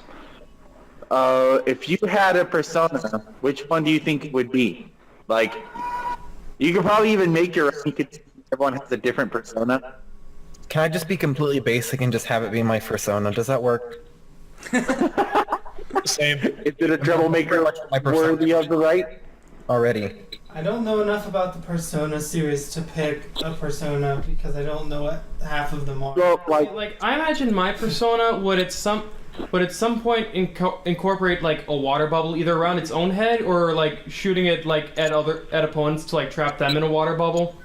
if you had a persona, which one do you think it would be? Like, you could probably even make your own. Everyone has a different persona. Can I just be completely basic and just have it be my persona? Does that work? Same. Is it a troublemaker My persona. worthy of the right? Already. I don't know enough about the Persona series to pick a persona because I don't know what half of them are. Well, Like I imagine my persona would at some point incorporate like a water bubble either around its own head or like shooting it like at opponents to like trap them in a water bubble.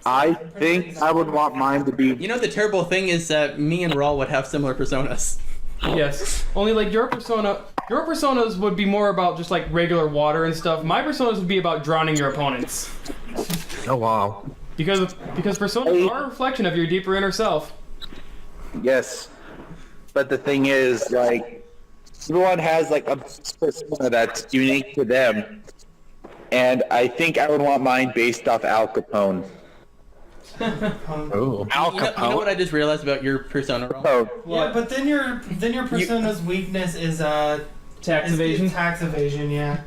I think I would want mine to be. You know, the terrible thing is that me and Raul would have similar personas. Yes. Only like your personas would be more about just like regular water and stuff. My personas would be about drowning your opponents. Oh wow. Because personas are a reflection of your deeper inner self. Yes, but the thing is, like, everyone has like a persona that's unique to them, and I think I would want mine based off Al Capone. Ooh. Al You know what I just realized about your persona, Raul? Oh, Yeah, but then your persona's weakness is Tax evasion. Tax evasion, yeah.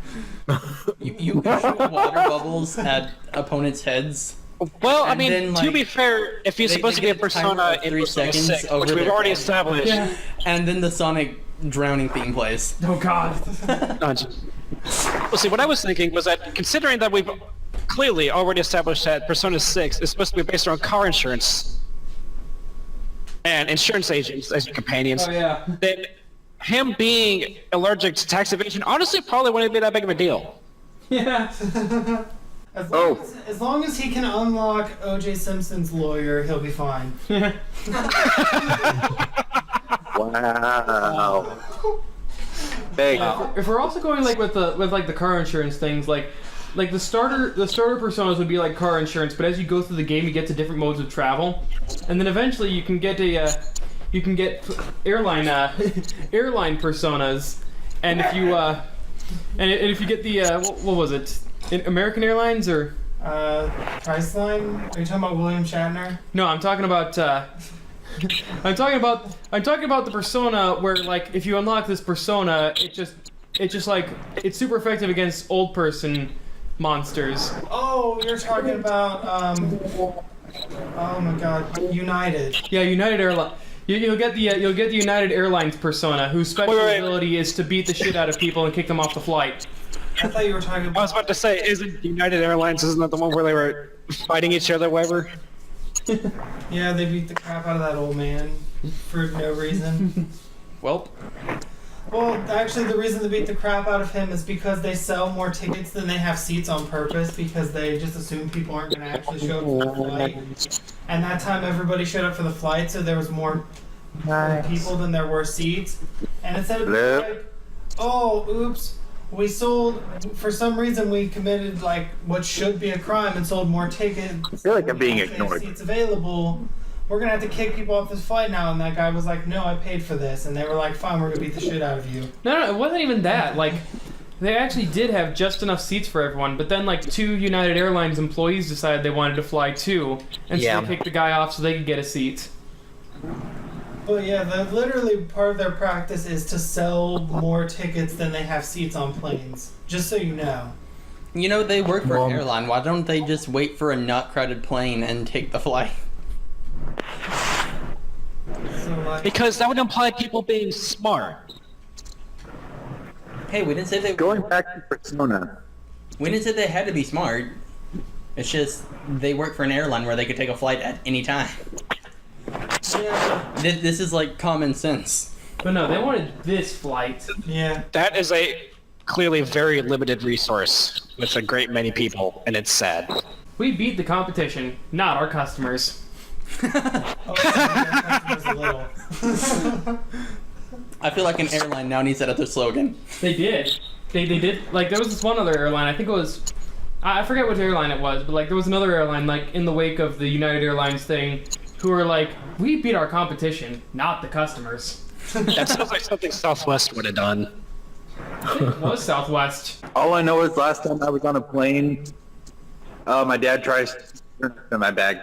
You can shoot water bubbles at opponents' heads. Well, I And mean, then, to like, be fair, if you're they supposed to be a get a timer persona of in 3 Persona seconds 6, over which we've their already head. established. Yeah. And then the Sonic drowning theme plays. Oh God. Well, see, what I was thinking was that considering that we've clearly already established that Persona 6 is supposed to be based around car insurance and insurance agents as your companions, Oh yeah. then him being allergic to tax evasion honestly probably wouldn't be that big of a deal. Yeah. As long as he can unlock O.J. Simpson's lawyer, he'll be fine. wow. Hey, If we're also going like with the car insurance things, like the starter personas would be like car insurance, but as you go through the game, you get to different modes of travel, and then eventually you can get airline airline personas, and if you if you get the what was it, American Airlines or Priceline? Are you talking about William Shatner? no? I'm talking about. I'm talking about the persona where like if you unlock this persona, it just like it's super effective against old person monsters. Oh, you're talking about Oh my God, United. Yeah, United Airlines. You'll get the United Airlines persona, whose special ability is to beat the shit out of people and kick them off the flight. I thought you were talking about. I was about to say, isn't United Airlines, isn't that the one where they were fighting each other, whatever? Yeah, they beat the crap out of that old man for no reason. Well, Well, actually, the reason they beat the crap out of him is because they sell more tickets than they have seats on purpose because they just assume people aren't going to actually show up for the flight. And that time, everybody showed up for the flight, so there was more people than there were seats. And instead of being like, oh, oops, we sold, for some reason, we committed like what should be a crime and sold more tickets. I feel like I'm being than ignored. Seats available. We're gonna have to kick people off this flight now. And that guy was like, no, I paid for this. And they were like, fine, we're gonna beat the shit out of you. No, it wasn't even that. Like, they actually did have just enough seats for everyone, but then like 2 United Airlines employees decided they wanted to fly too, and so they kicked the guy off so they could get a seat. But yeah, literally part of their practice is to sell more tickets than they have seats on planes. Just so you know. you know, they work for an airline. Why don't they just wait for a not crowded plane and take the flight? So like, Because that would imply people being smart. Hey, we didn't say they. Going back to Persona. We didn't say they had to be smart. It's just they work for an airline where they could take a flight at any time. yeah, This is like common sense. But no, they wanted this flight. yeah. That is a clearly very limited resource with a great many people, and it's sad. We beat the competition, not our customers. Oh, yeah, customers a little. I feel like an airline now needs that other slogan. They did. They did. Like, there was this one other airline, I think it was... I forget which airline it was, but like there was another airline, like in the wake of the United Airlines thing, who were like, we beat our competition, not the customers. That sounds like something Southwest would have done. It was Southwest. All I know is last time I was on a plane, my dad tries to turn in my bag.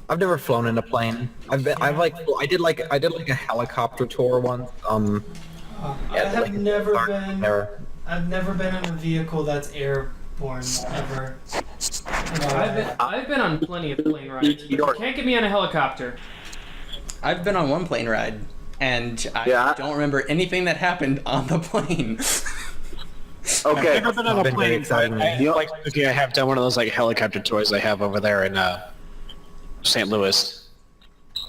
I've never flown in a plane. I did like a helicopter tour once. I have like, never been. there. I've never been in a vehicle that's airborne ever. I've been on plenty of plane rides, but you can't get me on a helicopter. I've been on one plane ride, and I don't remember anything that happened on the plane. Okay. I've never been on a Been very plane, but exciting. I have done one of those like helicopter tours they have over there in St. Louis.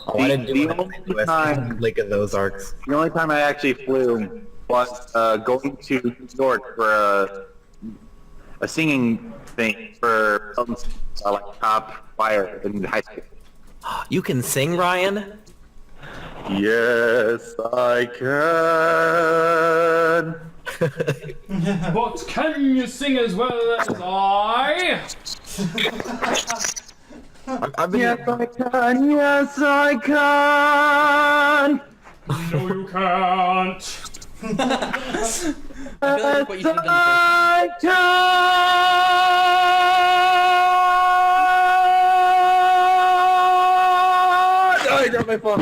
Oh, I didn't do The it in only St. Louis. time- Lake of those Arcs. The only time I actually flew was going to New York for a singing thing for like top choir in high school. You can sing, Ryan? Yes, I can. But can you sing as well as I? I've been Yes, I can. Yes, I can. No, you can't. I feel like what you should have done I can. I got my phone.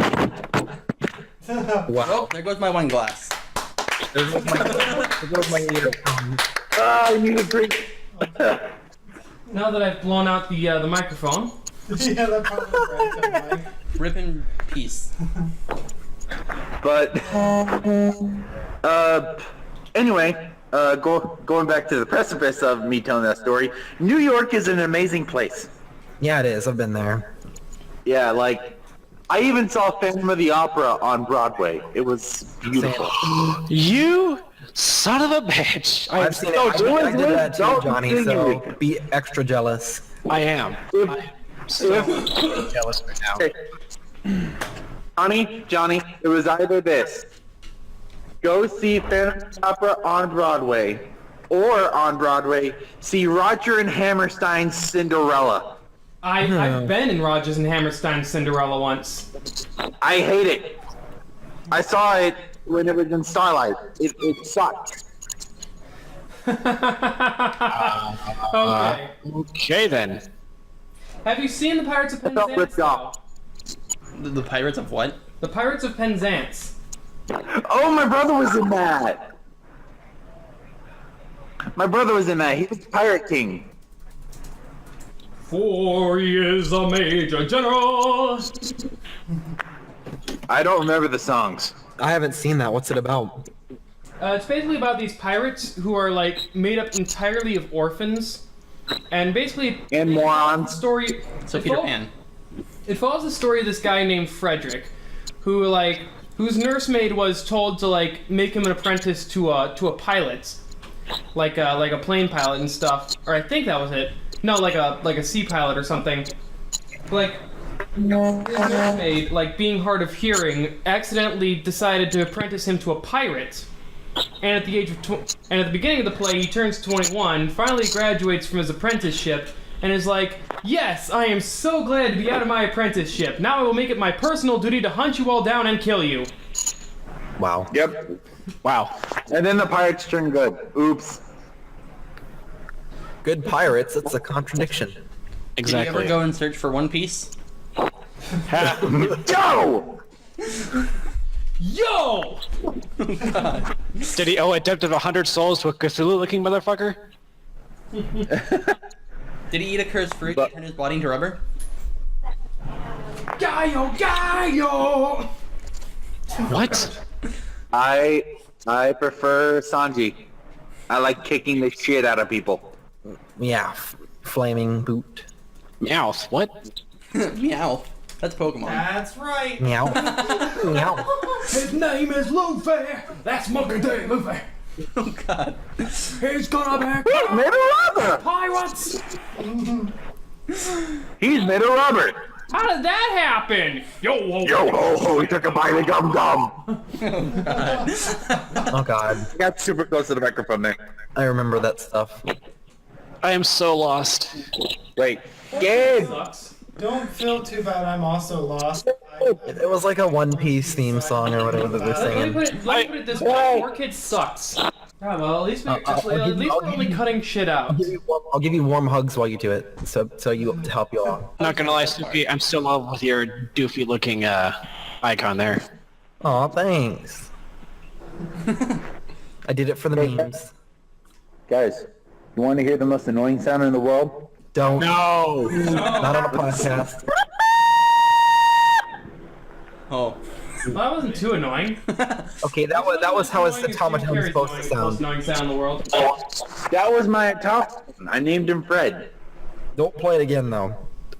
wow. Oh, there goes my wine glass. There goes my earphone. I need a drink. Now that I've blown out the microphone, Yeah, that probably right, Mike. Rip in peace. But anyway, going back to the precipice of me telling that story, New York is an amazing place. Yeah, it is. I've been there. Yeah, like I even saw Phantom of the Opera on Broadway. It was beautiful. You son of a bitch! I've seen it. I did that too, Johnny, so be extra jealous. I am. I'm so jealous right now. Johnny, it was either this. Go see Phantom of the Opera on Broadway, or on Broadway, see Roger and Hammerstein's Cinderella. I've been in Rodgers and Hammerstein's Cinderella once. I hate it. I saw it when it was in Starlight. It sucked. Okay. Okay then. Have you seen the Pirates of I felt Penzance? ripped off. The Pirates of what? The Pirates of Penzance. Oh, my brother was in that. He was Pirate King. For he is a major general. I don't remember the songs. I haven't seen that. What's it about? It's basically about these pirates who are like made up entirely of orphans, and basically And morons. story. So it Peter fol- Pan. It follows the story of this guy named Frederick, whose nursemaid was told to like make him an apprentice to a pilot, like a plane pilot and stuff. Or I think that was it. No, like a sea pilot or something. Like his nursemaid, like being hard of hearing, accidentally decided to apprentice him to a pirate. And at the age of and at the beginning of the play, he turns 21, finally graduates from his apprenticeship, and is like, "Yes, I am so glad to be out of my apprenticeship. Now I will make it my personal duty to hunt you all down and kill you." Wow. Yep. Wow. And then the pirates turn good. Oops. Good pirates. That's a contradiction. Did you Exactly. ever go and search for One Piece? Go! Yo! Did he owe a debt of 100 souls to a Cthulhu-looking motherfucker? Did he eat a cursed fruit and turn his body into rubber? Gaio, Gaio! What? I prefer Sanji. I like kicking the shit out of people. Yeah. Flaming boot. Meowth. What? Meow. That's Pokemon. That's right. Meow. Meow. His name is Luffy! That's Monkey D. Luffy! Oh god. He's gonna back He's made of rubber! pirates! He's made of rubber! How did that happen? Yo, whoa, Yo ho ho, he took a bite of gum gum! Oh god. I got super close to the microphone there. I remember that stuff. I am so lost. Wait. Gabe! sucks. Don't feel too bad. I'm also lost. It was like a One Piece theme song or whatever that they're Let me singing. let me put it this way: More Kids sucks. Yeah, well, at least we're only cutting shit out. I'll give you warm hugs while you do it, so you to help you along. Not gonna lie, Suki, I'm still in love with your doofy-looking icon there. Aw, thanks. I did it for the memes. Guys, you want to hear the most annoying sound in the world? Don't. No! Not on a podcast. Oh. Well, that wasn't too annoying. Okay, that was how his Annoying is automaton was Jim Carrey's supposed to most sound. annoying sound in the world. That was my top. I named him Fred. Don't play it again though.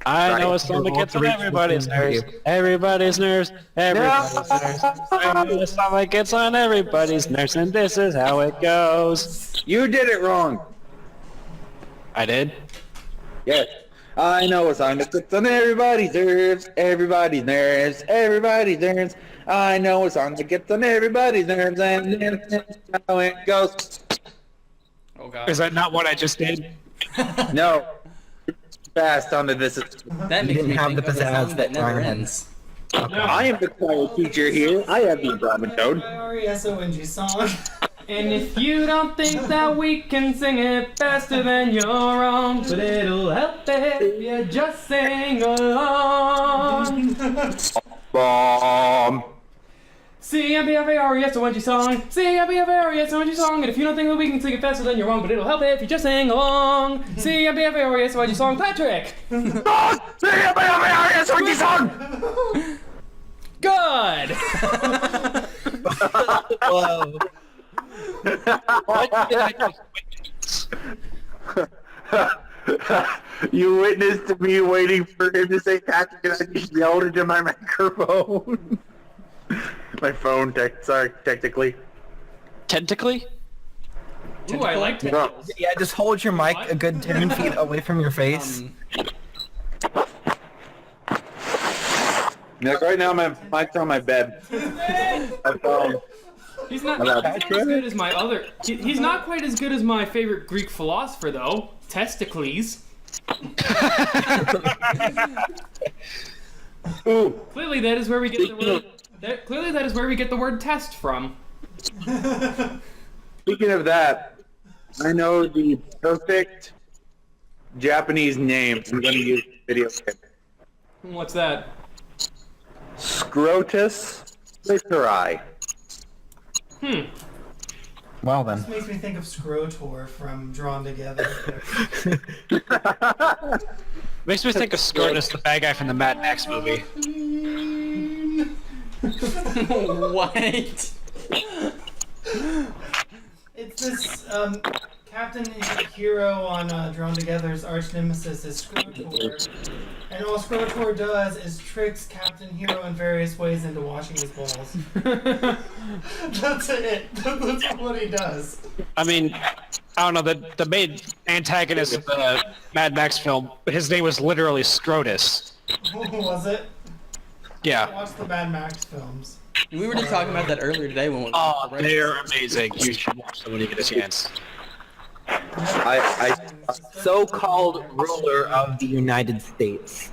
I know a song that gets on everybody's nerves. Everybody's nerves. Everybody's nerves. I know a song that gets on everybody's nerves, and this is how it goes. You did it wrong. I did? Yes. I know a song that gets on everybody's nerves, everybody's nerves, everybody's nerves. I know a song that gets on everybody's nerves, and that's how it goes. Oh god. Is that not what I just did? No. Fast onto this. That You makes didn't me have think the of the pizzazz song that never Ryan had. ends. I am the choir teacher here. I have the Brahmin tone. R-E-S-O-N-G song. And if you don't think that we can sing it faster, then you're wrong. But it'll help if you just sing along. Bomb. C-M-P-F-A-R-E-S-O-N-G song. C-M-P-F-A-R-E-S-O-N-G song. And if you don't think that we can sing it faster, then you're wrong. But it'll help if you just sing along. C-M-P-F-A-R-E-S-O-N-G song. Patrick. Good. Whoa. You witnessed me waiting for him to say Patrick, and I just yelled into my microphone. My phone, technically. Technically? Ooh, I like it. No. Yeah, just hold your mic a good 10 feet away from your face. Like right now, my mic's on my bed. My phone. He's not quite as good as my other. He's not quite as good as my favorite Greek philosopher, though. Testicles. Ooh. Clearly, that is where we get the word. Clearly, that is where we get the word test from. Speaking of that, I know the perfect Japanese name I'm going to use in the video game. What's that? Scrotus Kurai. Well then. This makes me think of Scrotor from Drawn Together. Makes me think of Scortus, the bad guy from the Mad Max movie. What? It's this Captain Hero on Drawn Together's arch nemesis is Scrotor. And all Scrotor does is tricks Captain Hero in various ways into washing his balls. That's it. That's what he does. I mean, I don't know, the main antagonist of the Mad Max film, his name was literally Scrotus. Was it? Yeah. Watch the Mad Max films. We were just talking about that earlier today when we Oh, they're amazing. You should watch them when you get a chance. I so-called ruler of the United States.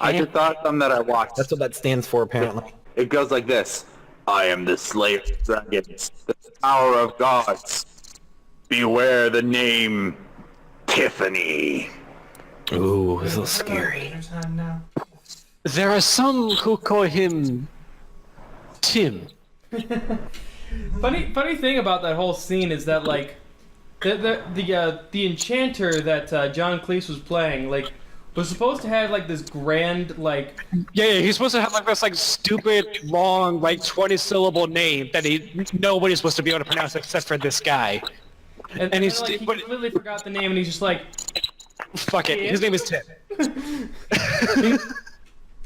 I just thought of something that I watched. That's what that stands for, apparently. It goes like this. I am the slayer of dragons, the power of gods. Beware the name Tiffany. Ooh, this is scary. Time now. There are some who call him Tim. Funny thing about that whole scene is that like the enchanter that John Cleese was playing was supposed to have like this grand like Yeah, he's supposed to have like this like stupid long like 20-syllable name that nobody's supposed to be able to pronounce except for this guy. and And he completely forgot the name and he's just like Fuck it, his name is Tim.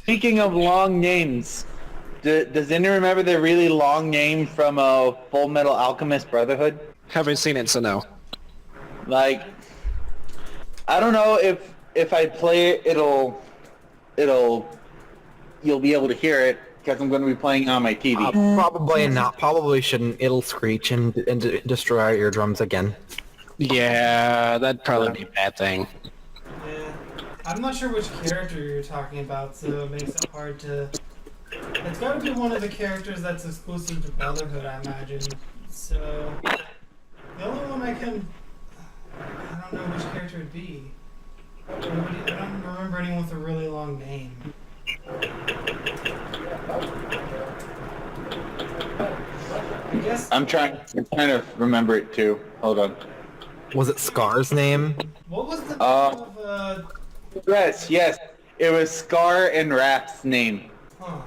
Speaking of long names, does anyone remember the really long name from Full Metal Alchemist Brotherhood? Haven't seen it, so no. Like, I don't know if I play it, you'll be able to hear it because I'm going to be playing on my TV. Probably not. Probably shouldn't. It'll screech and destroy our eardrums again. Yeah, that'd probably be a bad thing. Yeah. I'm not sure which character you're talking about, so it makes it hard to... It's gotta be one of the characters that's exclusive to Brotherhood, I imagine. So... The only one I don't know which character it'd be. I don't remember anyone with a really long name. I guess... I'm trying to remember it too. Hold on. Was it Scar's name? What was the name of, Yes. It was Scar and Wrath's name. Huh.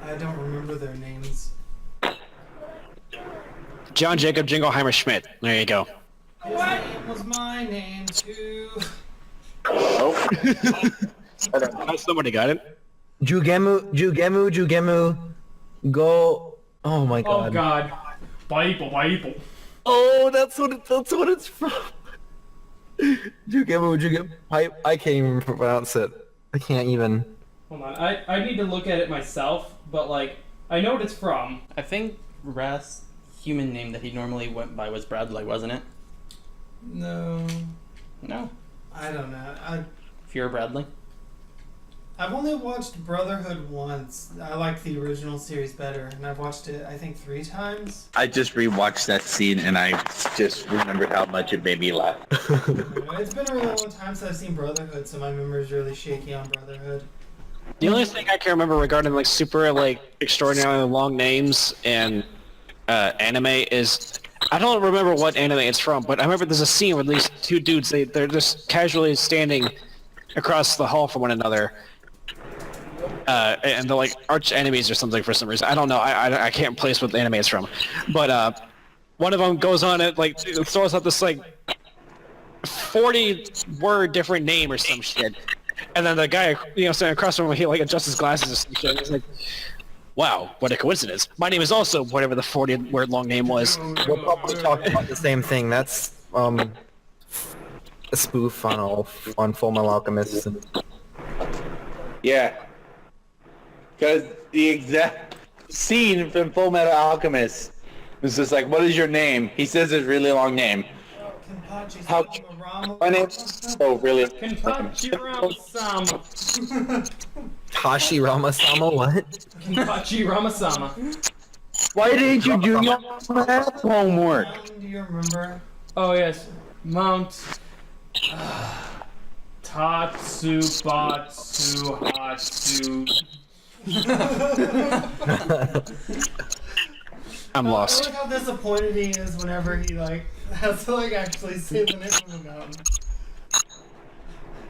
I don't remember their names. John Jacob Jingleheimer Schmidt. There you go. His name was my name too. Oh. Somebody got it. Jugemu, go. Oh my god. oh god, Bible. Oh, that's what it's from. Jugemu. I can't even pronounce it. I can't even. Hold on, I need to look at it myself, but like I know what it's from. I think Wrath's human name that he normally went by was Bradley, wasn't it? No, No. I don't know. Fear Bradley. I've only watched Brotherhood once. I like the original series better, and I've watched it I think 3 times. I just rewatched that scene and I just remembered how much it made me laugh. It's been a really long time since I've seen Brotherhood, so my memory is really shaky on Brotherhood. The only thing I can remember regarding like super like extraordinarily long names and anime is I don't remember what anime it's from, but I remember there's a scene where these two dudes they're just casually standing across the hall from one another. And they're like arch enemies or something for some reason. I don't know. I can't place what the anime is from, but one of them goes on it like throws out this like 40-word different name or some shit, and then the guy standing across from him he like adjusts his glasses or some shit. And he's like, "Wow, what a coincidence! My name is also whatever the 40-word long name was." We're probably talking about the same thing. That's a spoof on Full Metal Alchemist. Yeah. Because the exact scene from Full Metal Alchemist was just like, what is your name? He says his really long name. How? My name's really... Kenpachi Ramasama. Tashi Ramasama, what? Kenpachi Ramasama. Why didn't you do your math homework? Do you remember? Oh yes, Mount Tatsubatsu Hatsu. I'm I lost. like how disappointed he is whenever he like has to like actually say the name of the mountain.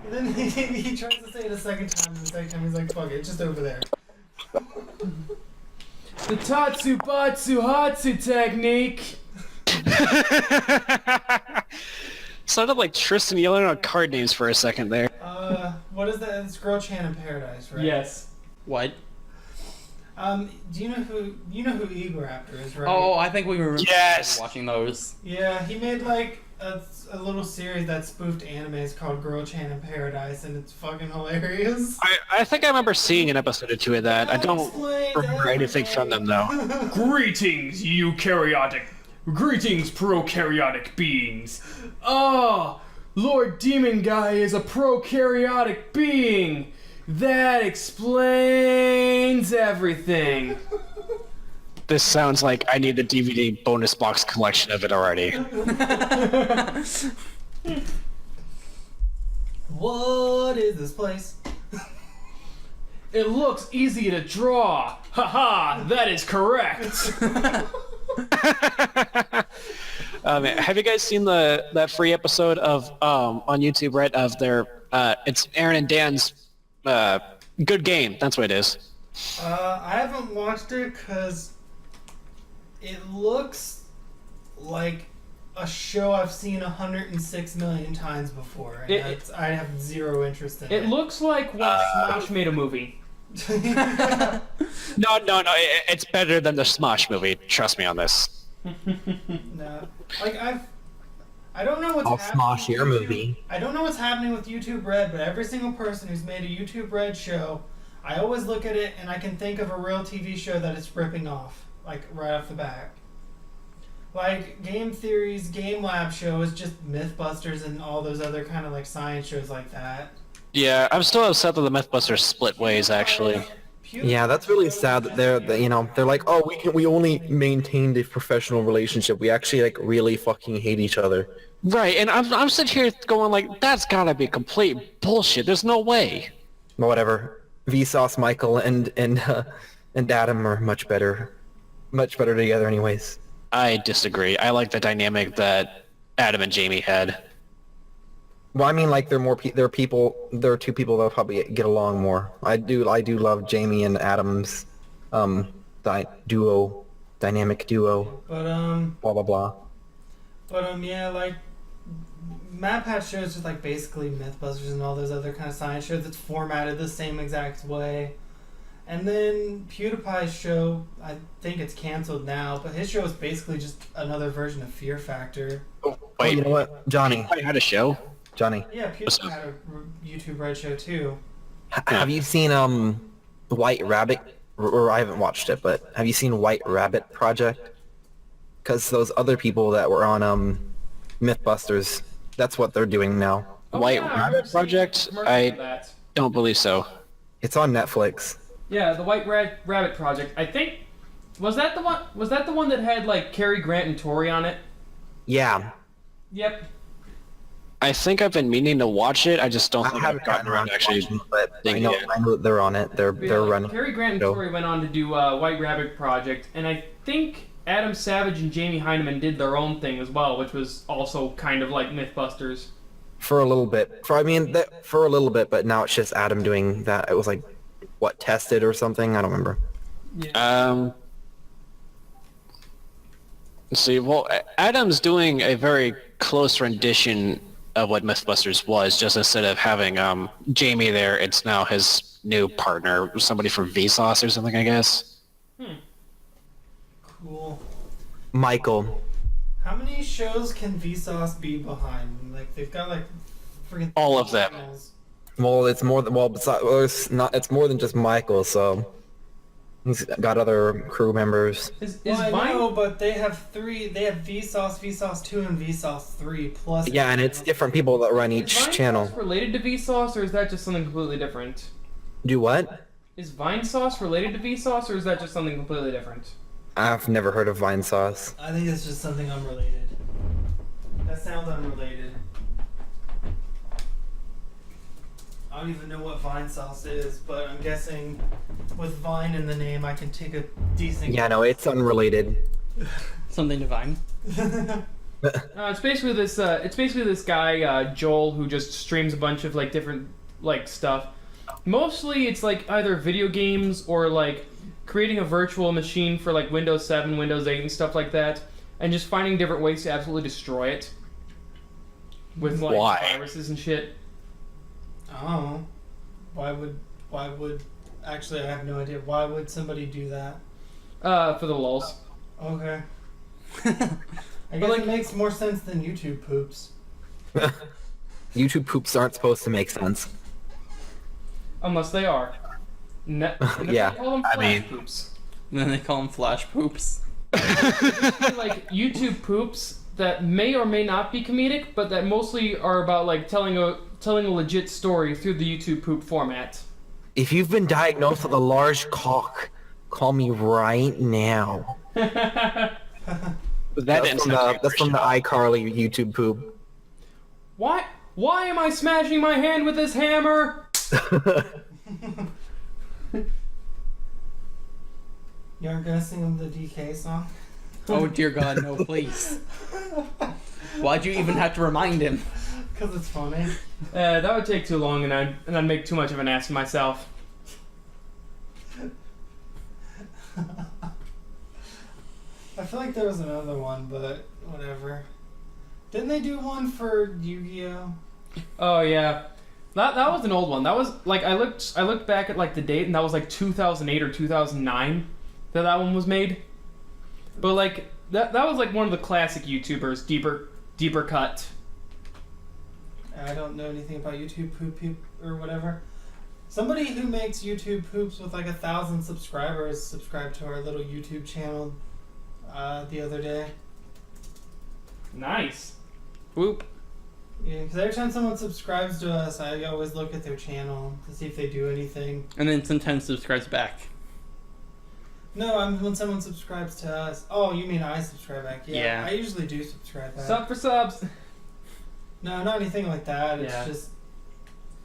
And then he tries to say it a second time, and the second time he's like, fuck it, just over there. The Tatsu Batsu Hatsu technique. Sounded like Tristan yelling out card names for a second there. What is that? It's Girl Chan in Paradise, right? Yes. What? Do you know who Eagle Raptor is, right? Oh, I think we were Yes! watching those. Yeah, he made like a little series that spoofed animes called Girl Chan in Paradise, and it's fucking hilarious. I think I remember seeing an episode or two of that. I don't remember anything from them, though. Greetings, Greetings, prokaryotic beings. Ah, Lord Demon Guy is a prokaryotic being. That explains everything. This sounds like I need the DVD bonus box collection of it already. What is this place? It looks easy to draw. Haha, that is correct. Have you guys seen that free episode of on YouTube, right? Of their it's Aaron and Dan's Good Game. That's what it is. I haven't watched it because it looks like a show I've seen 106 million times before, and I have zero interest in it. It looks like when Smosh made a movie. No, it's better than the Smosh movie. Trust me on this. No, like I don't know what's I'll happening. smosh your movie. I don't know what's happening with YouTube Red, but every single person who's made a YouTube Red show, I always look at it and I can think of a real TV show that it's ripping off, like right off the bat. Like Game Theory's Game Lab show is just Mythbusters and all those other kind of like science shows like that. Yeah, I'm still upset that the Mythbusters split ways. Actually, Yeah, that's really sad that they're like, oh, we only maintained a professional relationship. We actually like really fucking hate each other. right? And I'm sitting here going like, that's gotta be complete bullshit. There's no way. But whatever. Vsauce, Michael, and Adam are much better together, anyways. I disagree. I like the dynamic that Adam and Jamie had. Well, I mean, like there are two people that'll probably get along more. I do love Jamie and Adam's dynamic duo. But Blah blah blah. Yeah, like MatPat shows just like basically Mythbusters and all those other kind of science shows. It's formatted the same exact way. And then PewDiePie's show, I think it's canceled now, but his show is basically just another version of Fear Factor. Oh, you know what, Johnny? I had a show. Johnny, Yeah, PewDiePie had a YouTube Red show too. have you seen White Rabbit? Or I haven't watched it, but have you seen White Rabbit Project? Because those other people that were on Mythbusters, that's what they're doing now. White Rabbit Project? I don't believe so. It's on Netflix. Yeah, the White Rabbit Project. I think was that the one that had like Cary Grant and Tori on it? Yeah. Yep. I think I've been meaning to watch it. I just don't think I've gotten around to actually. watching it, but I know that they're on it. They're running. Cary Grant and Tori went on to do White Rabbit Project, and I think Adam Savage and Jamie Hyneman did their own thing as well, which was also kind of like Mythbusters. For a little bit. For a little bit, but now it's just Adam doing that. It was like, what, Tested or something? I don't remember. Yeah. Let's see. Well, Adam's doing a very close rendition of what Mythbusters was, just instead of having Jamie there, it's now his new partner, somebody from Vsauce or something, I guess. Cool. Michael. How many shows can Vsauce be behind? Like they've got like freaking All of them. channels. Well, it's more than it's more than just Michael. So he's got other crew members. Is Well, I Vine? know, but they have three. They have Vsauce, Vsauce 2, and Vsauce 3 plus. Yeah, and it's different people that run Is each Vine channel. Sauce related to Vsauce, or is that just something completely different? Do what? Is Vine Sauce related to Vsauce, or is that just something completely different? I've never heard of Vine Sauce. I think it's just something unrelated. That sounds unrelated. I don't even know what Vine Sauce is, but I'm guessing with Vine in the name, I can take a decent. Yeah, no, it's unrelated. Something divine. It's basically this guy Joel who just streams a bunch of like different like stuff. Mostly it's like either video games or like creating a virtual machine for like Windows 7, Windows 8, and stuff like that, and just finding different ways to absolutely destroy it with like viruses and shit. Oh, why would? Actually, I have no idea. Why would somebody do that? For the lulz. Okay. I guess it makes more sense than YouTube poops. YouTube poops aren't supposed to make sense. Unless they are. Yeah, They call them flash poops. And then they call them flash poops. Like YouTube poops that may or may not be comedic, but that mostly are about like telling a legit story through the YouTube poop format. If you've been diagnosed with a large cock, call me right now. That's from the iCarly YouTube poop. Why am I smashing my hand with this hammer? You aren't gonna sing the DK song? Oh dear God, no, please. Why'd you even have to remind him? Because it's funny. That would take too long, and I'd make too much of an ass of myself. I feel like there was another one, but whatever. Didn't they do one for Yu-Gi-Oh? Oh yeah, that was an old one. That was like I looked back at like the date, and that was like 2008 or 2009 that one was made. But like that was like one of the classic YouTubers, deeper cut. I don't know anything about YouTube poop or whatever. Somebody who makes YouTube poops with like 1,000 subscribers subscribed to our little YouTube channel the other day. Nice. Whoop. Yeah, because every time someone subscribes to us, I always look at their channel to see if they do anything. And then sometimes subscribes back. No, when someone subscribes to us. Oh, you mean I subscribe back? Yeah. I usually do subscribe back. Sub for subs. No, not anything like that. It's just...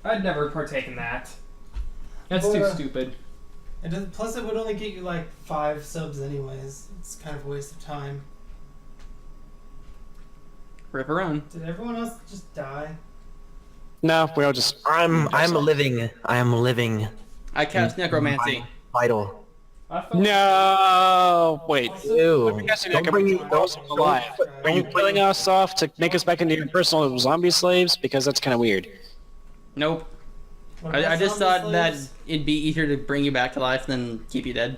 I'd never partake in that. That's too stupid. Plus, it would only get you like 5 subs anyways. It's kind of a waste of time. Rip around. Did everyone else just die? No, we all just... I am living. I cast necromancy. Vital. No! Wait. Ew. I'm guessing Don't that bring could me- be those alive. Are you killing us off to make us back into your personal zombie slaves? Because that's kind of weird. Nope. What about I just zombie thought that slaves? it'd be easier to bring you back to life than keep you dead.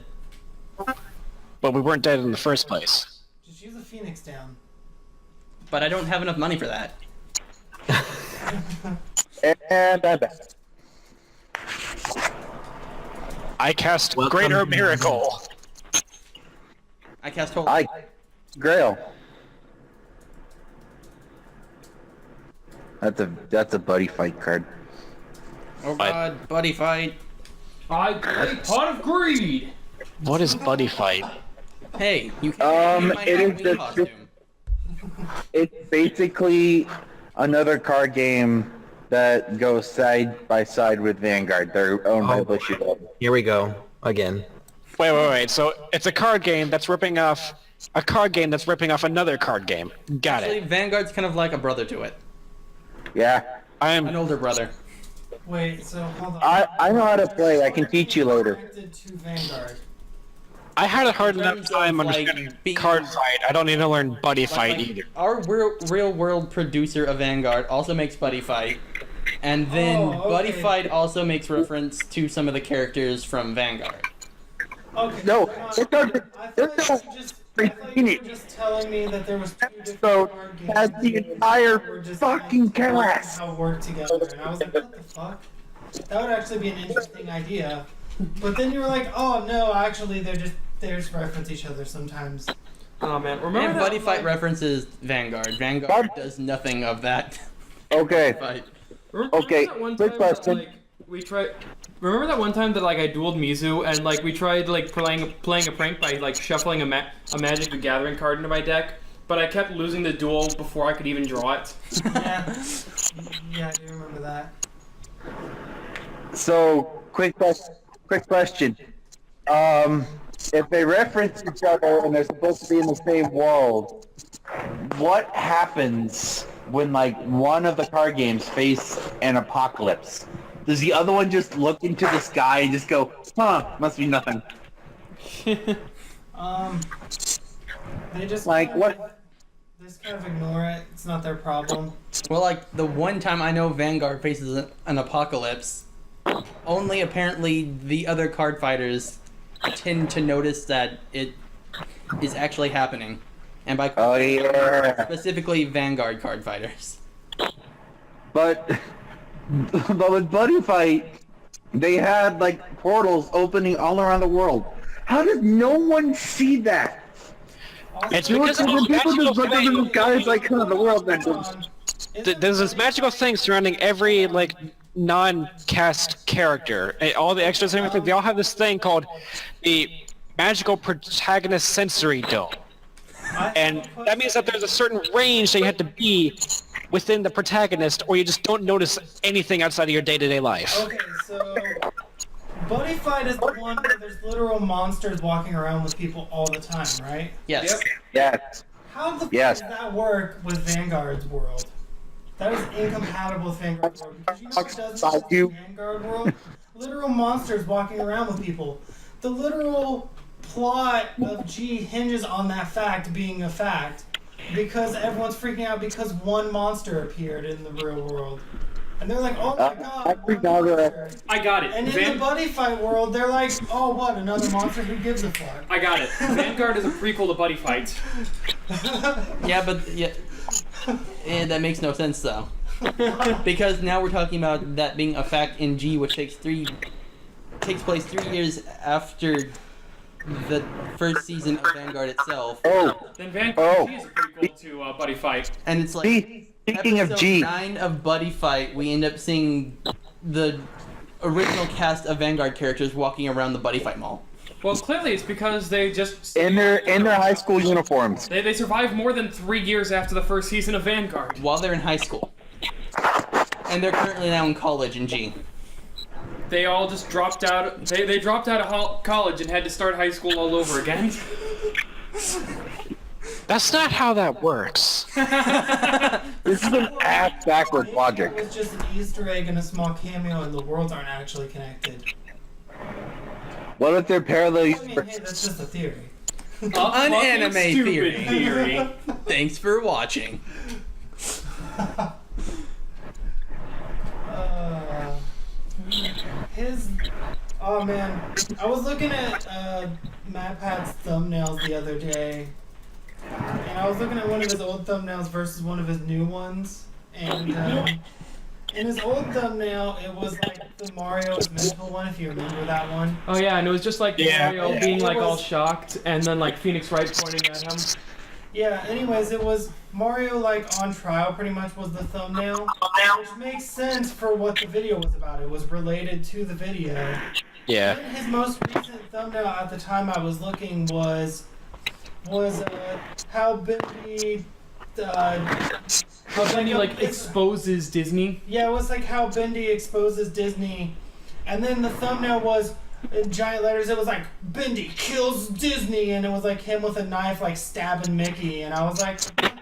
But we weren't dead in the first place. Just use a phoenix down. But I don't have enough money for that. And I'm back. I cast Welcome. Greater Miracle. I cast Holy. I Grail. That's a buddy fight card. Oh God, buddy fight. I pot of greed. What is Buddy Fight? Hey, you can't my it is Halloween just- costume. It's basically another card game that goes side by side with Vanguard. They're owned by Bushido. Here we go again. Wait. So it's a card game that's ripping off a card game that's ripping off another card game. Got Actually, it. Vanguard's kind of like a brother to it. Yeah. An older brother. Wait, so hold on. I know how to play. I can teach you later. Connected to Vanguard. I had a hard In enough terms time of, like, understanding being- card fight. I don't need to learn Buddy Fight Like, either. Our real world producer of Vanguard also makes Buddy Fight. And then Oh, Buddy okay. Fight also makes reference to some of the characters from Vanguard. Okay. No, hold on. it doesn't. I thought It you doesn't. were just telling me that there was 2 different So card games. has the entire that were just fucking like, class. how it worked together, and I was like, what the fuck? That would actually be an interesting idea. But then you were like, oh no, actually they just reference each other sometimes. Oh man, remember And that, Buddy Fight like- references Vanguard. Vanguard does nothing of that. Okay. Fight. Remember Okay, that one quick time that, question. like, we tried. Remember that one time that like I dueled Mizu and like we tried like playing a prank by like shuffling a Magic the Gathering card into my deck, but I kept losing the duel before I could even draw it. Yeah, I do remember that. So quick question. if they reference each other and they're supposed to be in the same world, what happens when like one of the card games face an apocalypse? Does the other one just look into the sky and just go, huh, must be nothing? They just Like, kind of, what? They just kind of ignore it. It's not their problem. Well, like the one time I know Vanguard faces an apocalypse, only apparently the other card fighters tend to notice that it is actually happening. And by Oh yeah. specifically Vanguard card fighters. But with Buddy Fight, they had like portals opening all around the world. How did no one see that? It's Also, because of When this people magical just look at thing. the guys like, huh, the world ended. There's this magical thing surrounding every like non-cast character. And all the extras and everything, they all have this thing called the magical protagonist sensory dome. And that means that there's a certain range that you have to be within the protagonist, or you just don't notice anything outside of your day-to-day life. Okay, so Buddy Fight is the one where there's literal monsters walking around with people all the time, right? Yes. Yes. How the fuck Yes. does that work with Vanguard's world? That is incompatible with Vanguard's world. Because you know what does Fuck you. with Vanguard world? Literal monsters walking around with people. The literal plot of G hinges on that fact being a fact. Because everyone's freaking out because one monster appeared in the real world. And they're like, oh my god, one monster. I got it. And in the Buddy Fight world, they're like, oh what, another monster? Who gives a fuck? I got it. Vanguard is a prequel to Buddy Fight. Yeah, but yeah, and that makes no sense though, because now we're talking about that being a fact in G, which takes place 3 years after the first season of Vanguard itself, Oh, Then Vanguard Oh. G is a prequel to Buddy Fight. and it's like speaking of episode G, 9 of Buddy Fight, we end up seeing the original cast of Vanguard characters walking around the Buddy Fight mall. Well, clearly it's because they just in their high school uniforms. they survived more than 3 years after the first season of Vanguard. While they're in high school, and they're currently now in college in G. They all just dropped out. They dropped out of college and had to start high school all over again. That's not how that works. This is an ass backward logic. It was just an Easter egg and a small cameo, and the worlds aren't actually connected. What if they're parallel I mean, hey, universes? that's just a theory. An anime Stupid theory. Thanks for watching. Oh man, I was looking at MatPat's thumbnails the other day, and I was looking at one of his old thumbnails versus one of his new ones, and in his old thumbnail, it was like the Mario is mental one, if you remember that one. Oh yeah, and it was just like Yeah. Mario being like all shocked, and then like Phoenix Wright pointing at him. Yeah, anyways, it was Mario like on trial pretty much was the thumbnail, which makes sense for what the video was about. It was related to the video. Yeah. And his most recent thumbnail at the time I was looking was how Bendy How Bendy like exposes Disney. yeah, it was like how Bendy exposes Disney, and then the thumbnail was in giant letters. It was like Bendy kills Disney, and it was like him with a knife like stabbing Mickey, and I was like, what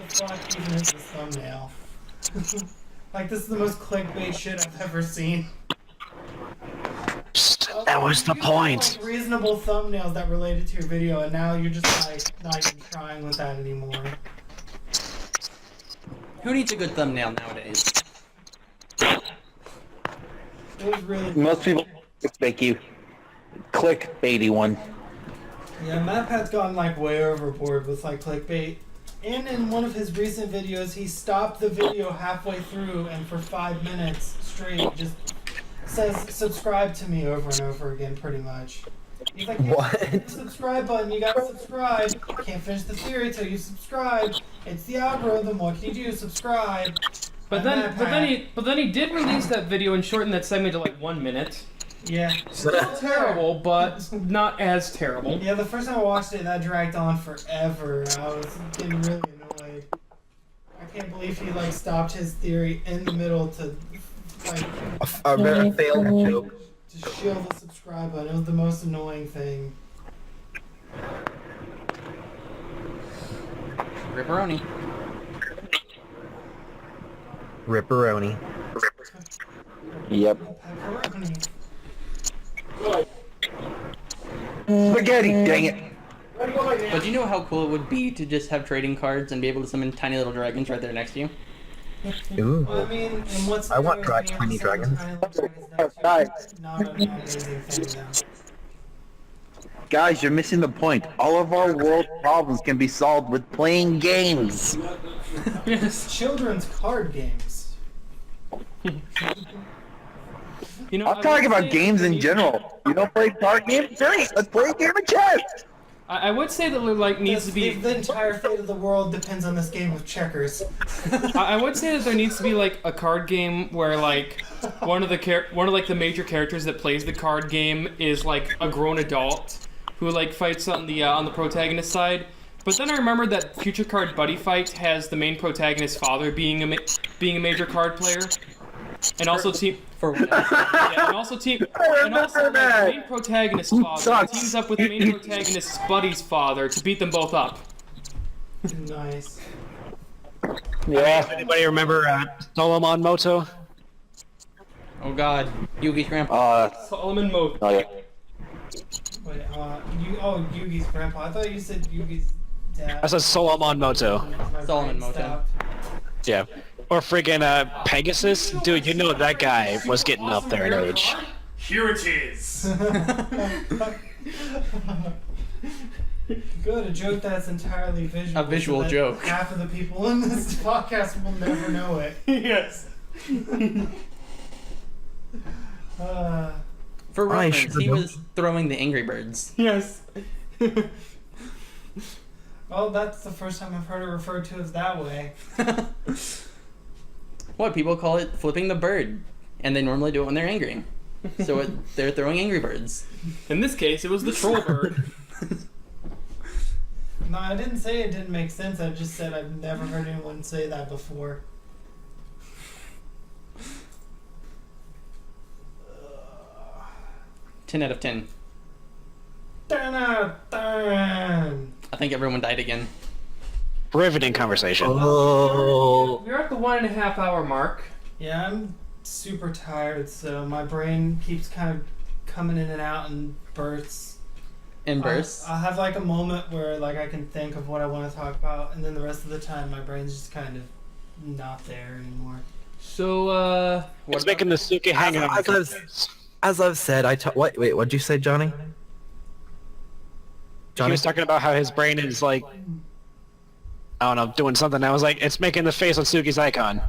the fuck even is this thumbnail? Like, this is the most clickbait shit I've ever seen. That was the You had, point. like, reasonable thumbnails that related to your video, and now you're just like not even trying with that anymore. Who needs a good thumbnail nowadays? It was really Most people make you clickbaity one. Yeah, MatPat's gone like way overboard with like clickbait. And in one of his recent videos, he stopped the video halfway through and for 5 minutes straight just says subscribe to me over and over again, pretty much. He's like, What? hit the subscribe button, you gotta subscribe. Can't finish the theory till you subscribe. It's the algorithm, what can you do? Subscribe. But then he did release that video and shorten that segment to like 1 minute. Yeah. Still terrible, but not as terrible. Yeah, the first time I watched it, that dragged on forever. I was getting really annoyed. I can't believe he like stopped his theory in the middle to like A very failed joke. to shield the subscribe button. It was the most annoying thing. Ripperoni. Ripperoni. Yep. Pepperoni. Spaghetti, dang it. But do you know how cool it would be to just have trading cards and be able to summon tiny little dragons right there next to you? Ooh. Well, I mean, and what's I want the tiny dragons. Not an amazing thing, though. Guys, you're missing the point. All of our world problems can be solved with playing games. It's children's card games. You know, I'm talking about games in general. You don't play card games? Great, let's play a game of chess. I would say that there like needs to be. The entire fate of the world depends on this game of checkers. I would say that there needs to be like a card game where like one of the major characters that plays the card game is like a grown adult who like fights on the protagonist side. But then I remembered that Future Card Buddy Fight has the main protagonist's father being a major card player, and also team. Yeah, and also like, the main protagonist's father teams up with the main protagonist's buddy's father to beat them both up. Nice. Yeah. Anybody remember Solomon Moto? Oh god, Yugi's grandpa. Solomon Moto. Oh yeah. Wait, Yugi's grandpa. I thought you said Yugi's dad. I said Solomon Moto. My Solomon brain Moto. stopped. Yeah. Or friggin' Pegasus? Dude, you know that guy was getting up there in age. Here it is. Good, a joke that's entirely visual. A visual so that joke. Half of the people in this podcast will never know it. Yes. For I reference, should've he known. was throwing the Angry Birds. Yes. Well, that's the first time I've heard it referred to as that way. What, people call it flipping the bird. And they normally do it when they're angry. So they're throwing Angry Birds. In this case, it was the troll bird. No, I didn't say it didn't make sense. I just said I've never heard anyone say that before. 10 out of 10. 10 out of 10. I think everyone died again. Riveting conversation. Oh. We're at the 1.5 hour mark. Yeah, I'm super tired, so my brain keeps kind of coming in and out in bursts. In bursts. I'll have like a moment where like I can think of what I want to talk about, and then the rest of the time my brain's just kind of not there anymore. So, It's making the Suki hang out. As I've said, wait, what'd you say, Johnny? He was talking about how his brain is like, I don't know, doing something. I was like, it's making the face on Suki's icon.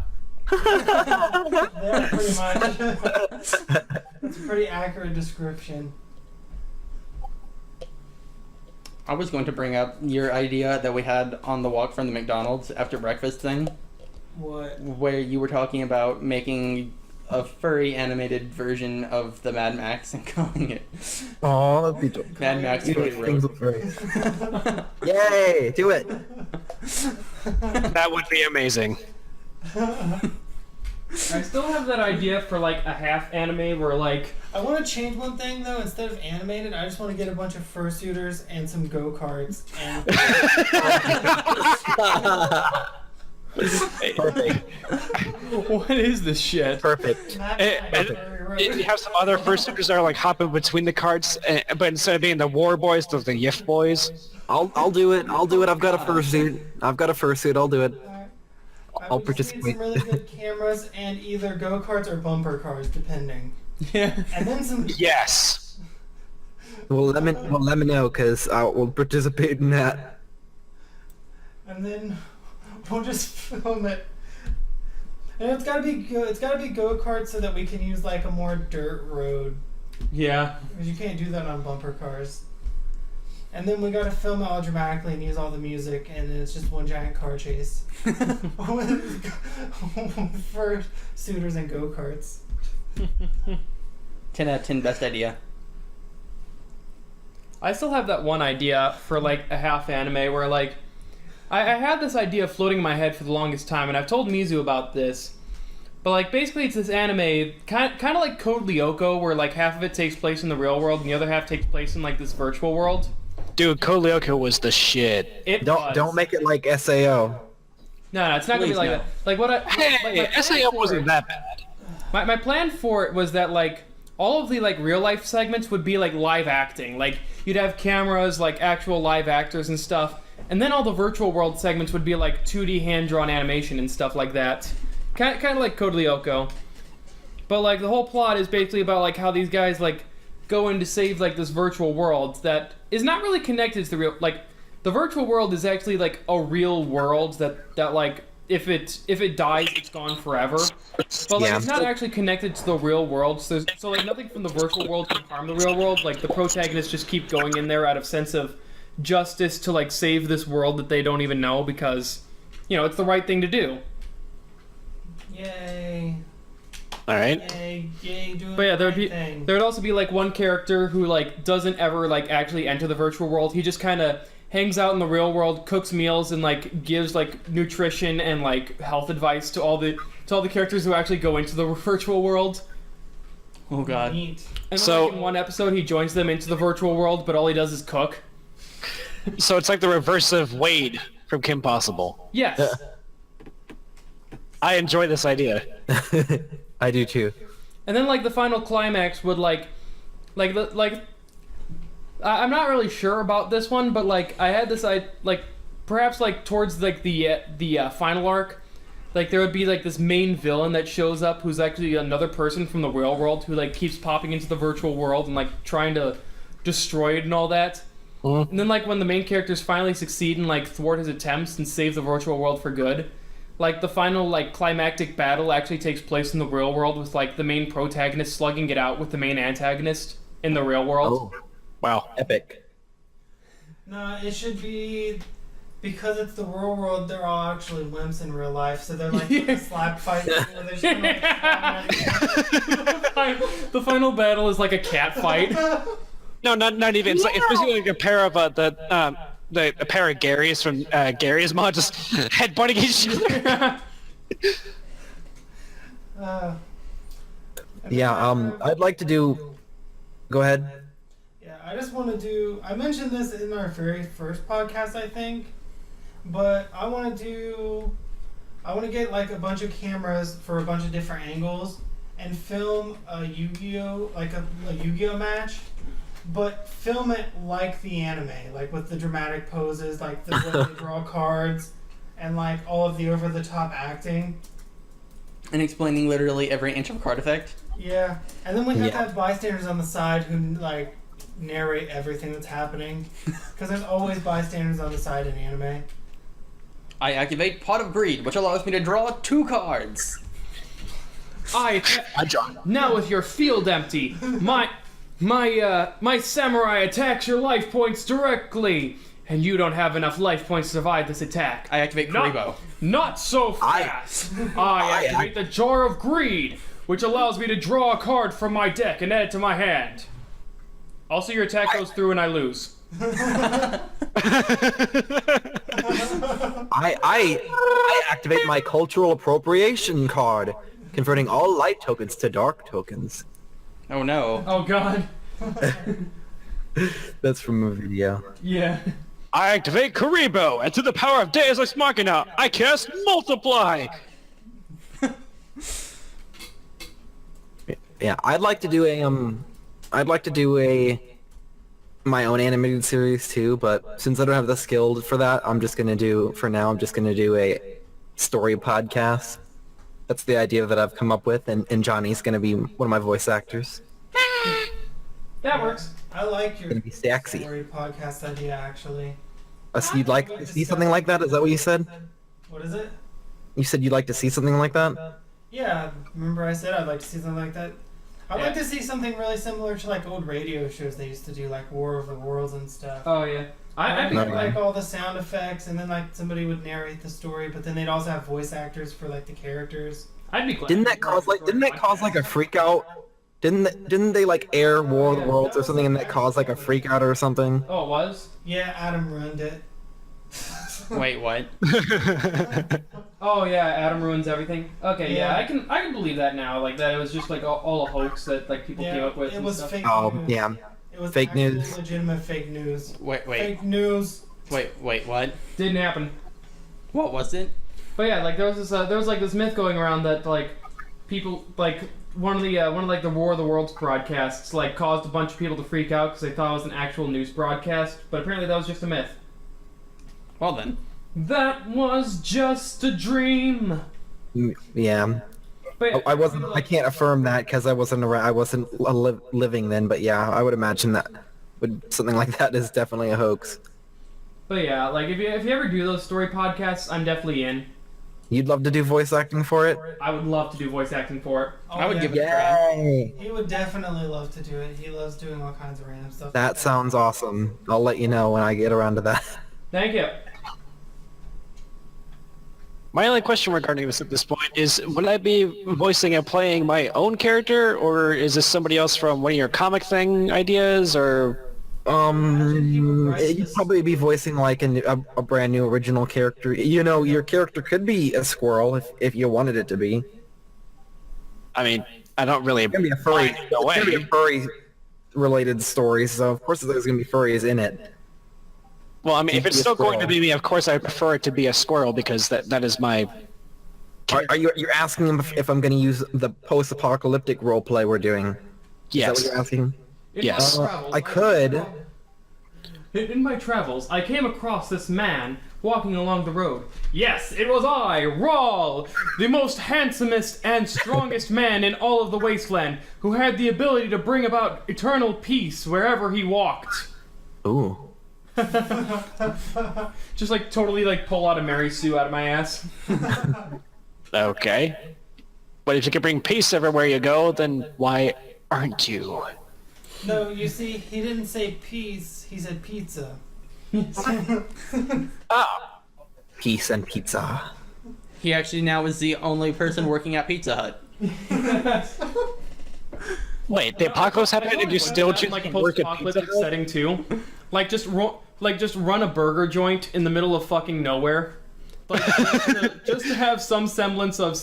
Yeah, pretty much. That's a pretty accurate description. I was going to bring up your idea that we had on the walk from the McDonald's after breakfast thing, What? where you were talking about making a furry animated version of the Mad Max and calling it Oh, that'd be dope. Mad Max Fury Things Road. look very- Yay! Do it. That would be amazing. I still have that idea for like a half anime where like I want to change one thing though. Instead of animated, I just want to get a bunch of fursuiters and some go-karts. And Perfect. what is this shit? Perfect. You have some other fursuiters that are like hopping between the carts, but instead of being the war boys, they're the Yif boys. I'll do it. I'll do it. I've got a fursuit. I'll do it. I'll would just need participate. some really good cameras and either go-karts or bumper cars, depending. Yeah. And then some. Yes. Well, let me know, cause I will participate in that. And then we'll just film it. And it's gotta be go-karts so that we can use like a more dirt road. Yeah. Because you can't do that on bumper cars. And then we gotta film it all dramatically and use all the music, and then it's just one giant car chase. with fursuiters and go-karts. 10 out of 10 best idea. I still have that one idea for like a half anime where like I had this idea floating in my head for the longest time, and I've told Mizu about this. But like basically it's this anime kind of like Code Lyoko, where like half of it takes place in the real world and the other half takes place in like this virtual world. Dude, Code Lyoko was the shit. Don't make it like SAO. No, it's not gonna be Please, like no. that. Like what I Hey, SAO wasn't that bad. My plan for it was that like all of the like real life segments would be like live acting. Like you'd have cameras, like actual live actors and stuff, and then all the virtual world segments would be like 2D hand drawn animation and stuff like that. Kind of like Code Lyoko. But like the whole plot is basically about like how these guys like go in to save like this virtual world that is not really connected to the real. Like the virtual world is actually like a real world that like if it dies it's gone forever. But like it's not actually connected to the real world. So like nothing from the virtual world can harm the real world. Like the protagonists just keep going in there out of sense of justice to like save this world that they don't even know because it's the right thing to do. Yay. Alright. Yay, doing But yeah, the right thing. there would also be like one character who like doesn't ever like actually enter the virtual world. He just kind of hangs out in the real world, cooks meals, and like gives like nutrition and like health advice to all the characters who actually go into the virtual world. Oh god. Neat. And then, So- like, in one episode, he joins them into the virtual world, but all he does is cook. So it's like the reverse of Wade from Kim Possible. Yes. I enjoy this idea. I do too. And then like the final climax would I'm not really sure about this one, but like I had this perhaps like towards like the final arc, like there would be like this main villain that shows up who's actually another person from the real world who like keeps popping into the virtual world and like trying to destroy it and all that. Mhm. And then like when the main characters finally succeed and like thwart his attempts and save the virtual world for good, like the final like climactic battle actually takes place in the real world with like the main protagonist slugging it out with the main antagonist in the real world. Oh, Wow. epic. No, it should be because it's the real world. They're all actually wimps in real life, so they're like a slap fight. Where they're just gonna, like, The final battle is like a cat fight. No, not even. It's basically like a pair of a pair of Garys from Gary's mod just headbutting each other. Yeah, I'd like to do... Go ahead. Yeah, I just want to do. I mentioned this in our very first podcast, I think, but I want to get like a bunch of cameras for a bunch of different angles and film a Yu-Gi-Oh, like a Yu-Gi-Oh match, but film it like the anime, like with the dramatic poses, like the way they draw cards, and like all of the over-the-top acting. And explaining literally every inch of a card effect. Yeah, and then we have to have bystanders on the side who like narrate everything that's happening, because there's always bystanders on the side in anime. I activate Pot of Greed, which allows me to draw 2 cards. I draw. Now with your field empty, my samurai attacks your life points directly, and you don't have enough life points to survive this attack. I activate Kuriboh. Not so fast. I activate the Jar of Greed, which allows me to draw a card from my deck and add it to my hand. Also, your attack goes through and I lose. I activate my cultural appropriation card, converting all light tokens to dark tokens. Oh no. Oh god. That's from a video. Yeah. I activate Kuriboh, and to the power of Deus Ex Machina, I cast Multiply! Yeah, I'd like to do my own animated series too, but since I don't have the skill for that, I'm just gonna do a story podcast. That's the idea that I've come up with, and Johnny's gonna be one of my voice actors. That works. I like your Gonna be sexy. story podcast idea, actually. So you'd like to see something like that? Is that what you said? What is it? You said you'd like to see something like that? Yeah, remember I said I'd like to see something like that? I'd like to see something really similar to like old radio shows they used to do, like War of the Worlds and stuff. Oh yeah. I'd I like all the sound effects, and then like somebody would narrate the story, but then they'd also have voice actors for like the characters. I'd be glad. Didn't that cause like a freak out? Didn't they like air War of the Worlds or something, and that caused like a freak out or something? Oh, it was? Yeah, Adam ruined it. Wait, what? Oh yeah, Adam ruins everything. Okay, yeah, Yeah. I can believe that now. Like that it was just like all a hoax that like people came up with. It and was stuff. fake Oh news. yeah. It was Fake actual news. legitimate fake news. Wait. Fake news. Wait. What? Didn't happen. What was it? But yeah, like there was this myth going around that like people like one of the War of the Worlds broadcasts like caused a bunch of people to freak out because they thought it was an actual news broadcast, but apparently that was just a myth. Well then. That was just a dream. Yeah. But yeah, I can't affirm that because I wasn't around. I wasn't living then. But yeah, I would imagine that something like that is definitely a hoax. But yeah, like if you ever do those story podcasts, I'm definitely in. You'd love to do voice acting for it? I would love to do voice acting for it. Oh, I would yeah. give it a try. Yay! He would definitely love to do it. He loves doing all kinds of random stuff. That sounds awesome. I'll let you know when I get around to that. Thank you. My only question regarding this at this point is, would I be voicing and playing my own character, or is this somebody else from one of your comic thing ideas, or... You'd probably be voicing like a brand new original character. You know, your character could be a squirrel if you wanted it to be. I mean, I don't really... It's gonna be a furry. No It's gonna be a furry related story, so of course there's gonna be furries in it. Well, I mean, if it's Be a still going to squirrel. be me, of course I prefer it to be a squirrel, because that is my... You're asking him if I'm gonna use the post-apocalyptic roleplay we're doing? Yes. Is that what you're asking? Yes. I could. In my travels, I came across this man walking along the road. Yes, it was I, Rawl, the most handsomest and strongest man in all of the wasteland, who had the ability to bring about eternal peace wherever he walked. Ooh. Just like totally like pull out a Mary Sue out of my ass. Okay. But if you can bring peace everywhere you go, then why aren't you? No, you see, he didn't say peace. He said pizza. Ah. Peace and pizza. He actually now is the only person working at Pizza Hut. Wait, the apocalypse happened and you still choose like to work at Pizza post-apocalyptic Hut? setting too. Like just run a burger joint in the middle of fucking nowhere. Like just to have some semblance of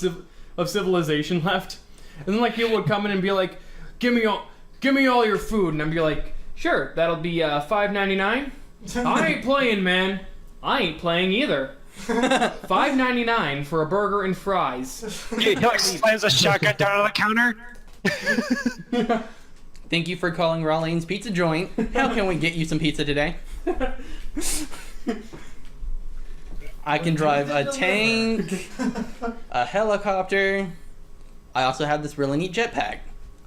civilization left. And then like people would come in and be like, give me all your food, and I'd be like, sure, that'll be $5.99. I ain't playing, man. I ain't playing either. $5.99 for a burger and fries. He like slams a shotgun down on the counter. Thank you for calling Raleign's Pizza Joint. How can we get you some pizza today? I can drive a tank, a helicopter. I also have this really neat jetpack.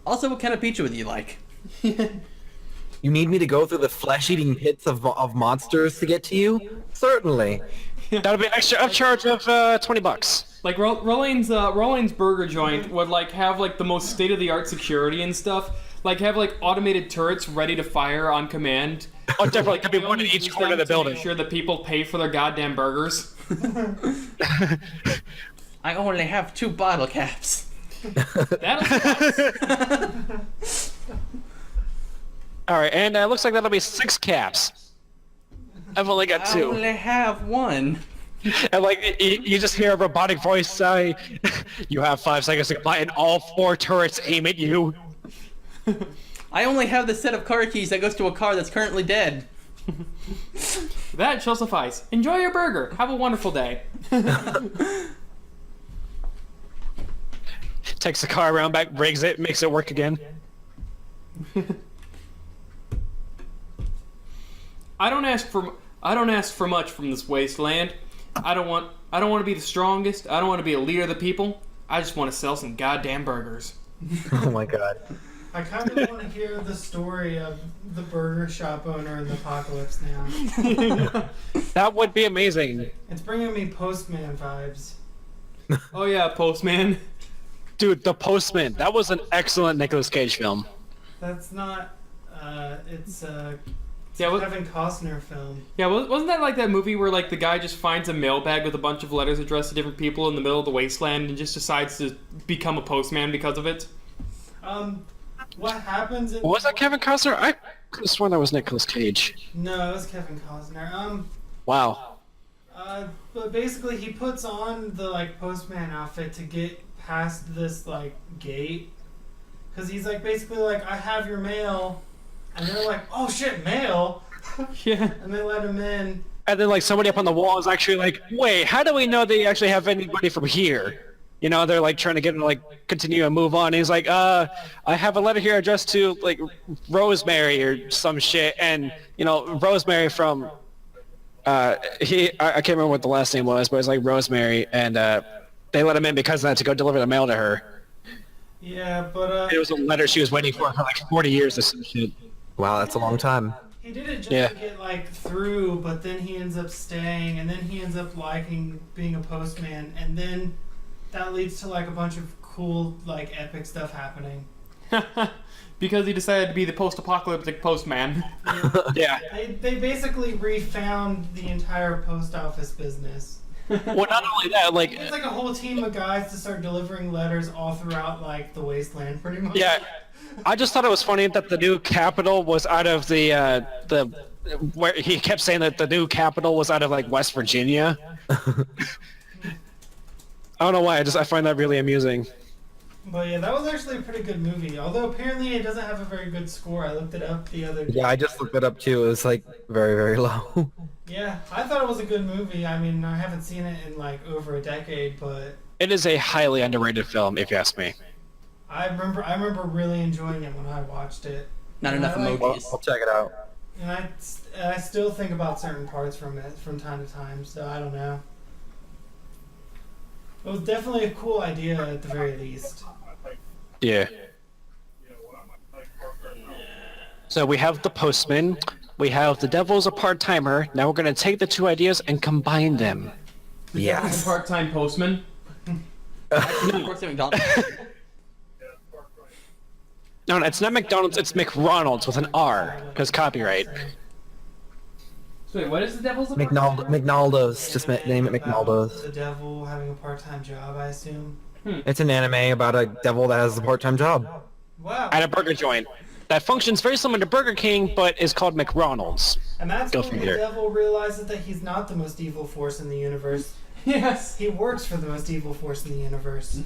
Also, what kind of pizza would you like? You need me to go through the flesh-eating pits of monsters to get to you? Certainly. That'll be an extra upcharge of $20. Like Raleign's burger joint would like have like the most state-of-the-art security and stuff. Like have like automated turrets ready to fire on command. Oh, definitely. Could be Like, one in only each use corner of them the to building. Make sure that people pay for their goddamn burgers. I only have 2 bottle caps. That'll All right, and looks like that'll be 6 caps. I've only got I 2. only have 1. And like you just hear a robotic voice say, "You have 5 seconds to comply," and all 4 turrets aim at you. I only have the set of car keys that goes to a car that's currently dead. That shall suffice. Enjoy your burger. Have a wonderful day. Takes the car around back, rigs it, makes it work again. I don't ask for much from this wasteland. I don't want to be the strongest. I don't want to be a leader of the people. I just want to sell some goddamn burgers. Oh my god. I kind of want to hear the story of the burger shop owner in the apocalypse now. That would be amazing. It's bringing me Postman vibes. Oh yeah, Postman. Dude, The Postman. That was an excellent Nicolas Cage film. That's not. It's a Yeah, Kevin Costner film. yeah. Wasn't that like that movie where like the guy just finds a mailbag with a bunch of letters addressed to different people in the middle of the wasteland and just decides to become a postman because of it? What happens? Was that Kevin Costner? I could have sworn that was Nicolas Cage. No, it was Kevin Costner. Wow. But basically he puts on the like postman outfit to get past this like gate, because he's like basically like, I have your mail, And they're like, oh shit, mail. Yeah. And they let him in. And then like somebody up on the wall is actually like, wait, how do we know they actually have anybody from here? You know, they're like trying to get him to like continue and move on. And he's like, I have a letter here addressed to like Rosemary or some shit. And you know, Rosemary from I can't remember what the last name was, but it's like Rosemary, and they let him in because of that to go deliver the mail to her. Yeah, but It was a letter she was waiting for like 40 years or some shit. Wow, that's a long time. he did it just Yeah. to get like through, but then he ends up staying, and then he ends up liking being a postman, and then that leads to like a bunch of cool like epic stuff happening. Because he decided to be the post-apocalyptic postman. Yeah. They basically refound the entire post office business. Well, not only that, like, It's like a whole team of guys to start delivering letters all throughout like the wasteland, pretty much. yeah, I just thought it was funny that the new capital was out of the where he kept saying that the new capital was out of like West Virginia. I don't know why. I find that really amusing. But yeah, that was actually a pretty good movie. Although apparently it doesn't have a very good score. I looked it up the other day. Yeah, I just looked it up too. It was like very, very low. Yeah, I thought it was a good movie. I mean, I haven't seen it in like over a decade, but It is a highly underrated film, if you ask me. I remember really enjoying it when I watched it. Not And enough I like- emojis. I'll check it out. And I still think about certain parts from it from time to time, so I don't know. It was definitely a cool idea at the very least. Yeah. So we have the postman, we have the devil's a part-timer. Now we're going to take the two ideas and combine them. He's a Yes. part-time postman. Of course, they're McDonald's. No, it's not McDonald's, it's McRonald's with an R, because copyright. So wait, what is the devil's McNaldo's. Just name it McNaldo's. The devil having a part-time job, I assume. It's an anime about a devil that has a part-time job. Wow. At a burger joint. That functions very similar to Burger King, but is called McRonald's. And that's Go when figure. the devil realizes that he's not the most evil force in the universe. Yes. He works for the most evil force in the universe.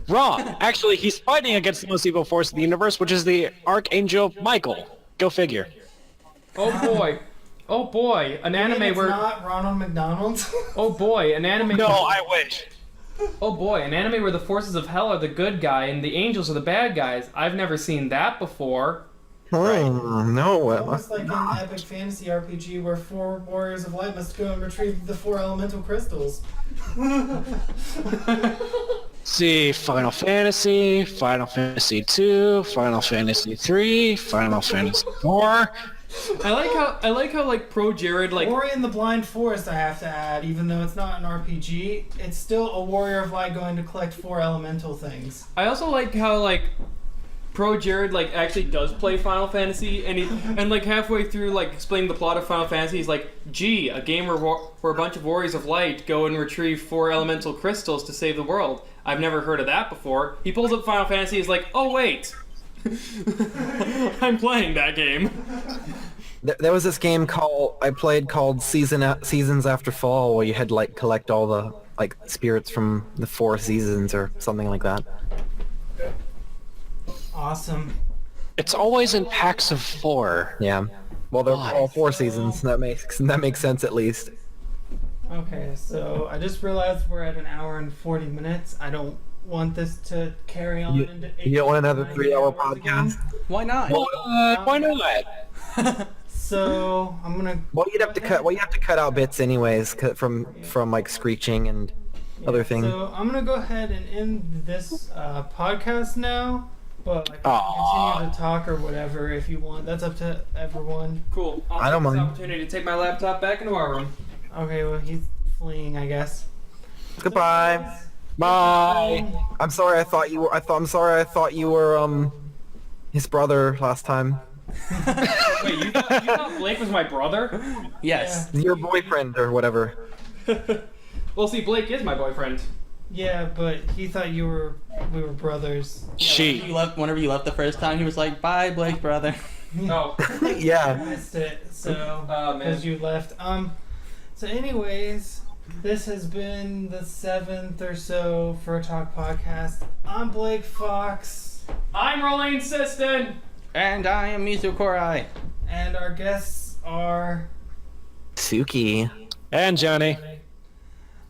Wrong. Actually, he's fighting against the most evil force in the universe, which is the Archangel Michael. Go figure. Oh boy. Oh boy. An And anime it's where. not Ronald McDonald. Oh boy. An anime. No, I wish. Oh boy. An anime where the forces of hell are the good guy and the angels are the bad guys. I've never seen that before. No. Almost like an epic fantasy RPG where 4 warriors of light must go and retrieve the 4 elemental crystals. See, Final Fantasy, Final Fantasy 2, Final Fantasy 3, Final Fantasy 4. I like how like Pro Jared like Ori and the Blind Forest, I have to add, even though it's not an RPG, it's still a warrior of light going to collect 4 elemental things. I also like how like Pro Jared like actually does play Final Fantasy and like halfway through like explaining the plot of Final Fantasy he's like, gee, a game where a bunch of warriors of light go and retrieve 4 elemental crystals to save the world. I've never heard of that before. He pulls up Final Fantasy, he's like, oh wait. I'm playing that game. There was this game I played called Seasons After Fall, where you had to like collect all the like spirits from the 4 seasons or something like that. Awesome. It's always in packs of 4. Yeah. Well, they're Why? all 4 seasons. That makes sense at least. Okay, so I just realized we're at 1 hour and 40 minutes. I don't want this to carry on into You don't want another 9 3-hour hours again. podcast? Why not? Why not? So I'm gonna. Well, you'd have to cut out bits anyways from like screeching and other things. So I'm gonna go ahead and end this podcast now. But like, I can continue to talk or whatever if you want. That's up to everyone. Cool. I'll I don't take this mind. opportunity to take my laptop back into our room. Okay, well he's fleeing, I guess. Goodbye. Bye. I'm sorry. I thought you were his brother last time. Wait, you thought Blake was my brother? Yes. Your boyfriend or whatever. Well, see, Blake is my boyfriend. Yeah, but he thought we were brothers. Whenever you left the first time, he was like, bye, Blake, brother. No. I Yeah. missed it, so Oh, man. because you left. So anyways, this has been the 7th or so Fur Talk podcast. I'm Blake Foxx. I'm Ralleign Siston. And I am Mizu Kurai. And our guests are... Suki. And Johnny.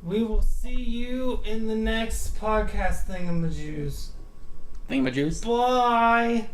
We will see you in the next podcast thingamajuice. Thingamajuice. Bye!